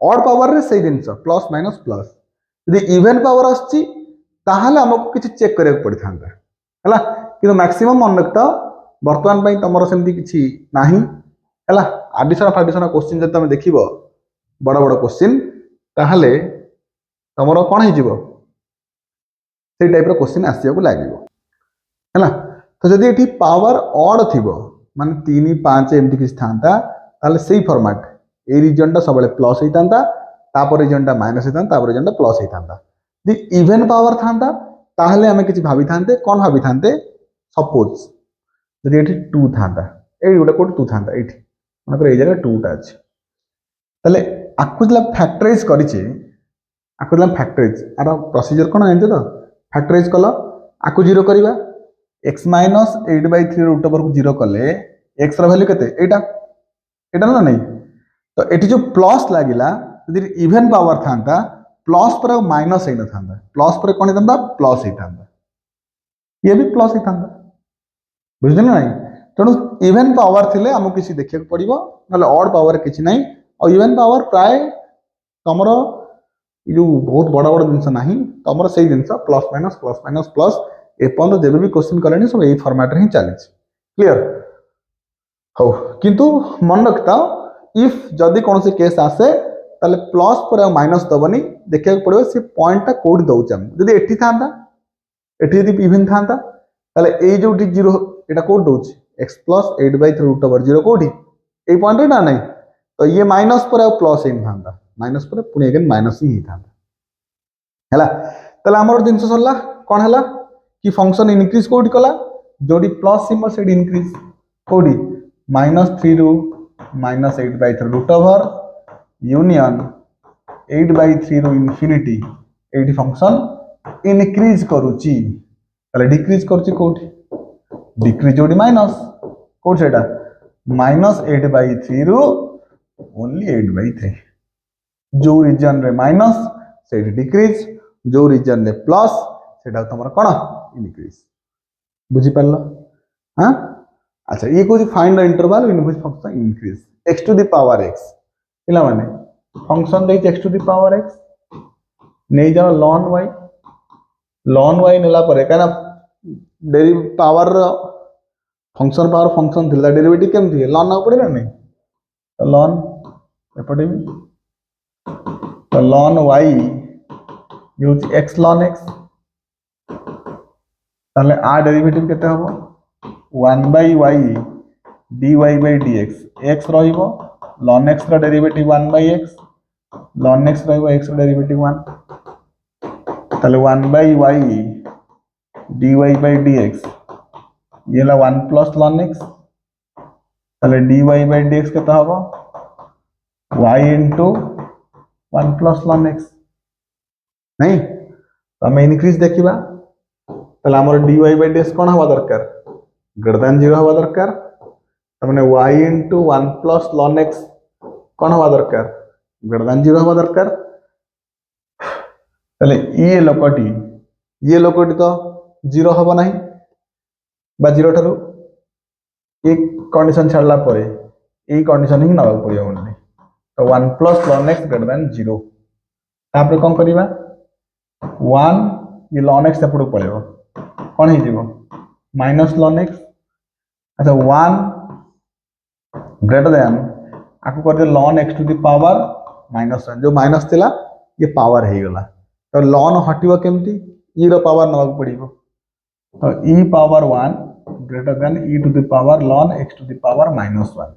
ऑड पावर रे से जिनस प्लस माइनस प्लस यदि इवन पावर आछि ताहाले हमको किछि चेक करैक पड़ि थांता हला कि मैक्सिमम मन रखता वर्तमान पई तमरो सेमति किछि नाही हला एडिशनल क्वेश्चन जब तुम देखिबो बड़ बड़ क्वेश्चन ताहाले तमरो कोन हे जिवो से टाइप रो क्वेश्चन आसिया को लागिवो हला तो जदि एठी पावर ऑड थिबो माने 3 5 एमति किछ थांता ताले सेही फॉर्मेट ए रीजन टा सबले प्लस हेतांता तापर रीजन टा माइनस हेतांता तापर रीजन टा प्लस हेतांता दि इवन पावर थांता ताहले हमें किछ भाबी थांते कोन भाबी थांते सपोज जदि एठी 2 थांता एई गोटे कोड 2 थांता एठी मन कर ए जगह 2 टा अछि ताले आकु जला फैक्टराइज करिचे आकु जला फैक्टराइज आरो प्रोसीजर कोन जानते तो फैक्टराइज कलो आकु 0 करबा x माइनस 8/3 रूट ओवर को 0 कले x रो वैल्यू केते एटा एटा ना नहीं तो एठी जो प्लस लागिला यदि इवन पावर थांता प्लस पर माइनस हे न थांता प्लस पर कोन हेतांता प्लस हे थांता ये भी प्लस हे थांता बुझले ना नहीं तेणु इवन पावर थिले हमको किसी देखिया पड़िबो नले ऑड पावर किछि नहीं और इवन पावर प्राय तमरो जो बहुत बड़ा बड़ा जिनस नहीं तमरो सेही जिनस प्लस माइनस प्लस एपन जेबे भी क्वेश्चन करनी सब एही फॉर्मेट रे ही चलिछ क्लियर हो किंतु मन रखता इफ जदि कौन से केस आसे ताले प्लस पर माइनस दबनी देखिया पड़िबो से पॉइंट टा कोड दउछ हम जदि एठी थांता एठी यदि इवन थांता ताले ए जोटी 0 एटा कोड दउछ x प्लस 8/3 रूट ओवर 0 कोठी ए पॉइंट रे ना नहीं तो ये माइनस पर प्लस इन थांता माइनस पर पुनी अगेन माइनस ही थांता हला तले हमर दिन सरला कोन हला कि फंक्शन इनक्रीज कोडी कला जोडी प्लस सिंबल से इनक्रीज कोडी -3 रु -8/3 रूट ओवर यूनियन 8/3 रु इन्फिनिटी एडी फंक्शन इनक्रीज करूची तले डिक्रीज करूची कोठी डिक्रीज जोडी माइनस कोड सेटा -8/3 रु ओनली 8/3 जो रीजन रे माइनस से डिक्रीज जो रीजन रे प्लस सेटा तमरा कोन इनक्रीज बुझी पारलो हां अच्छा ये को find the interval in which function increase x to the power x पिला माने फंक्शन दे x to the power x नै जाओ ln y नेला परे काना डेरिव पावर फंक्शन थिला डेरिवेटिव केम थी ln ना पड़े ना नहीं तो ln एपटे भी तो ln y use x ln x ताले आ डेरिवेटिव केते हबो 1/y dy/dx x रहिबो ln x रो डेरिवेटिव 1/x ln x रहिबो x रो डेरिवेटिव 1 ताले 1/y dy/dx ये ला 1 प्लस ln x ताले dy/dx केते हबो y into 1 plus ln x नहीं तो हम इनक्रीज देखिबा ताले हमर dy/dx कोन हवा दरकार ग्रेटर देन 0 हवा दरकार तमने y into 1 plus ln x कोन हवा दरकार ग्रेटर देन 0 हवा दरकार ताले ये लोकटी तो 0 हवा नहीं बा 0 ठारू एक कंडीशन छाड़ला परे ए कंडीशन ही नवा पड़ियो ओनली तो 1 plus ln x greater than 0 तापर कोन करिबा 1 ये ln x सेपड़ पळेबो कोन हे जीवो माइनस ln x अच्छा 1 ग्रेटर देन आकु कर दे ln x to the power -1 जो माइनस थिला ये पावर हे गला तो ln हटिबो केमती e रो पावर नवा पड़िबो तो e power 1 greater than e to the power ln x to the power -1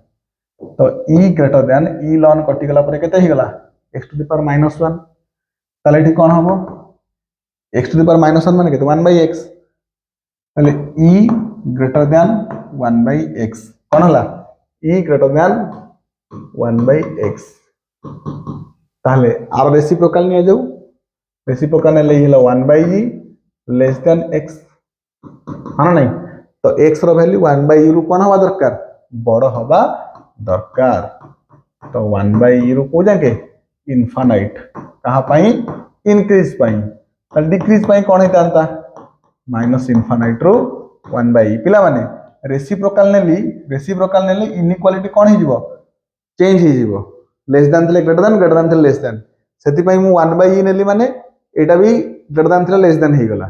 तो e greater than e ln कटि गला पर केते हे गला x टू द पावर -1 ताले एठी कोन हबो x टू द पावर -1 माने केते 1/x ताले e ग्रेटर देन 1/x कोन हला e ग्रेटर देन 1/x ताले आर रेसिप्रोकल निया जाऊ रेसिप्रोकल ने ले हिला 1/e लेस देन x हां नहीं तो x रो वैल्यू 1/e रु कोन हवा दरकार बड़ हवा दरकार तो 1/e रु को जाके इनफाइनाइट कहा पाई इंक्रीज पाई ताल डिक्रीज पाई कोन हेतांता माइनस इनफाइनाइट रु 1/e पिला माने रेसिप्रोकाल नेली इनइक्वालिटी कोन हे जिवो चेंज हे जिवो लेस देन थिले ग्रेटर देन थिले लेस देन सेति पई मु 1/e नेली माने एटा भी ग्रेटर देन थिले लेस देन हे गला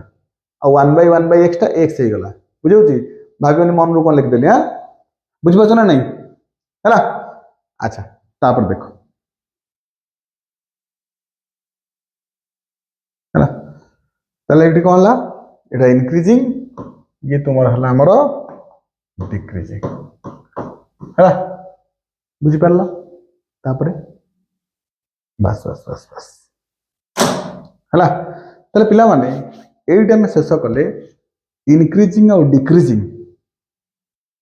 आ 1/1/x टा x हे गला बुझौची भागवनी मन रो कोन लिख देली हां बुझ पाछो ना नहीं हैला अच्छा तापर देखो हैला ताले एटी कोन हला एटा इंक्रीजिंग ये तुमर हला हमरो डिक्रीजिंग हैला बुझी पारला तापर बस बस बस बस हैला ताले पिला माने एइटा में शेष कले इनक्रीजिंग और डिक्रीजिंग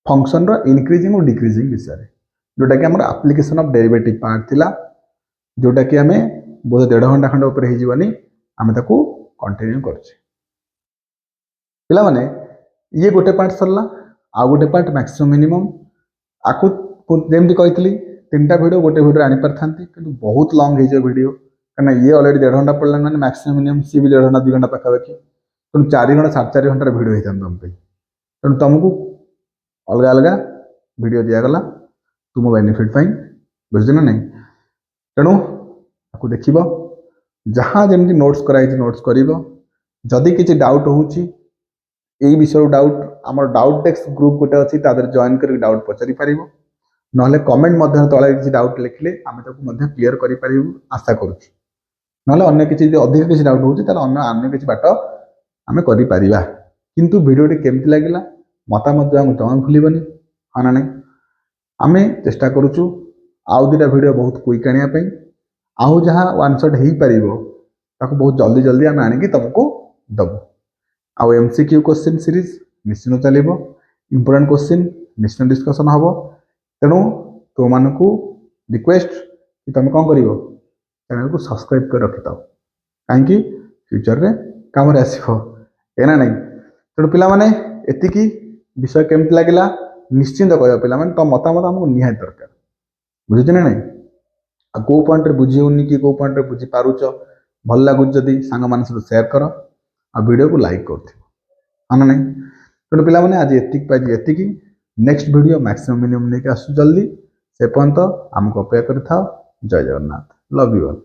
फंक्शन रो इनक्रीजिंग और डिक्रीजिंग विषय जोटा कि हमर एप्लीकेशन ऑफ डेरिवेटिव पार्ट थिला जोटा कि हमें बोध 1.5 घंटा खंड ऊपर हे जीवनी हमें ताको कंटिन्यू करछे पिला माने ये गोटे पार्ट सरला आ गोटे पार्ट मैक्सिमम मिनिमम आकु जेमति कहितली तीनटा वीडियो गोटे वीडियो आनी परथांती किंतु बहुत लॉन्ग हे जे वीडियो कना ये ऑलरेडी 1.5 घंटा पड़ला माने मैक्सिमम मिनिमम सी भी 1.5 घंटा 2 घंटा पाखाबाकी तुम 4 घंटा 4.5 घंटा वीडियो हेता तुम पे तेणु तुमको अलग अलग वीडियो दिया गला तुम बेनिफिट पाई बुझे ना नहीं तेणु आपको देखिबो जहाँ जमती नोट्स कराई नोट्स करिबो जदि किछि डाउट होउची एई विषय डाउट हमर डाउट टेक्स्ट ग्रुप गोटे अछि तादर जॉइन कर डाउट पचारि पारिबो नहले कमेंट मध्य तळे किछि डाउट लिखले आमे ताको मध्य क्लियर करि पारिबो आशा करूची नहले अन्य किछि अधिक किछि डाउट होउची ताले अन्य किछि बाट आमे करि पारिबा किंतु वीडियो टी केमति लागिला मतामत जंग जमा भूलिबनी हाना नहीं आमे चेष्टा करूचु आउ दुटा वीडियो बहुत क्विक आनिया पई आउ जहाँ वन शॉट हो पार ताको बहुत जल्दी जल्दी आम आनिकी तुमको दबु आउ एमसीक्यू क्वेश्चन सीरीज निश्चित चलो इंपोर्टेंट क्वेश्चन निश्चित डिस्कसन हम तेणु तुम मानू रिक्वेस्ट कि तुम कौन कर चैनल को सब्सक्राइब कर रखि थाओ कहीं फ्यूचर रे काम आसो ना नहीं तेणु पाने एतिकी विषय केमती लगे निश्चिंत कह पे तुम मतामत आमको निहाती दरकार बुझे ना नहीं आ कौ पॉइंट बुझी होनी कि कौ पॉइंट बुझी पारुच भल लगुच जदि सांग मान सहित शेयर कर आ वीडियो को लाइक कर ना नहीं तेणु पे आज एतिकी नेक्स्ट वीडियो मैक्सिमम मिनिमम नहीं आसु जल्दी से पर्यंत आमको अपेक्षा कर जय जगन्नाथ लव यू ऑल।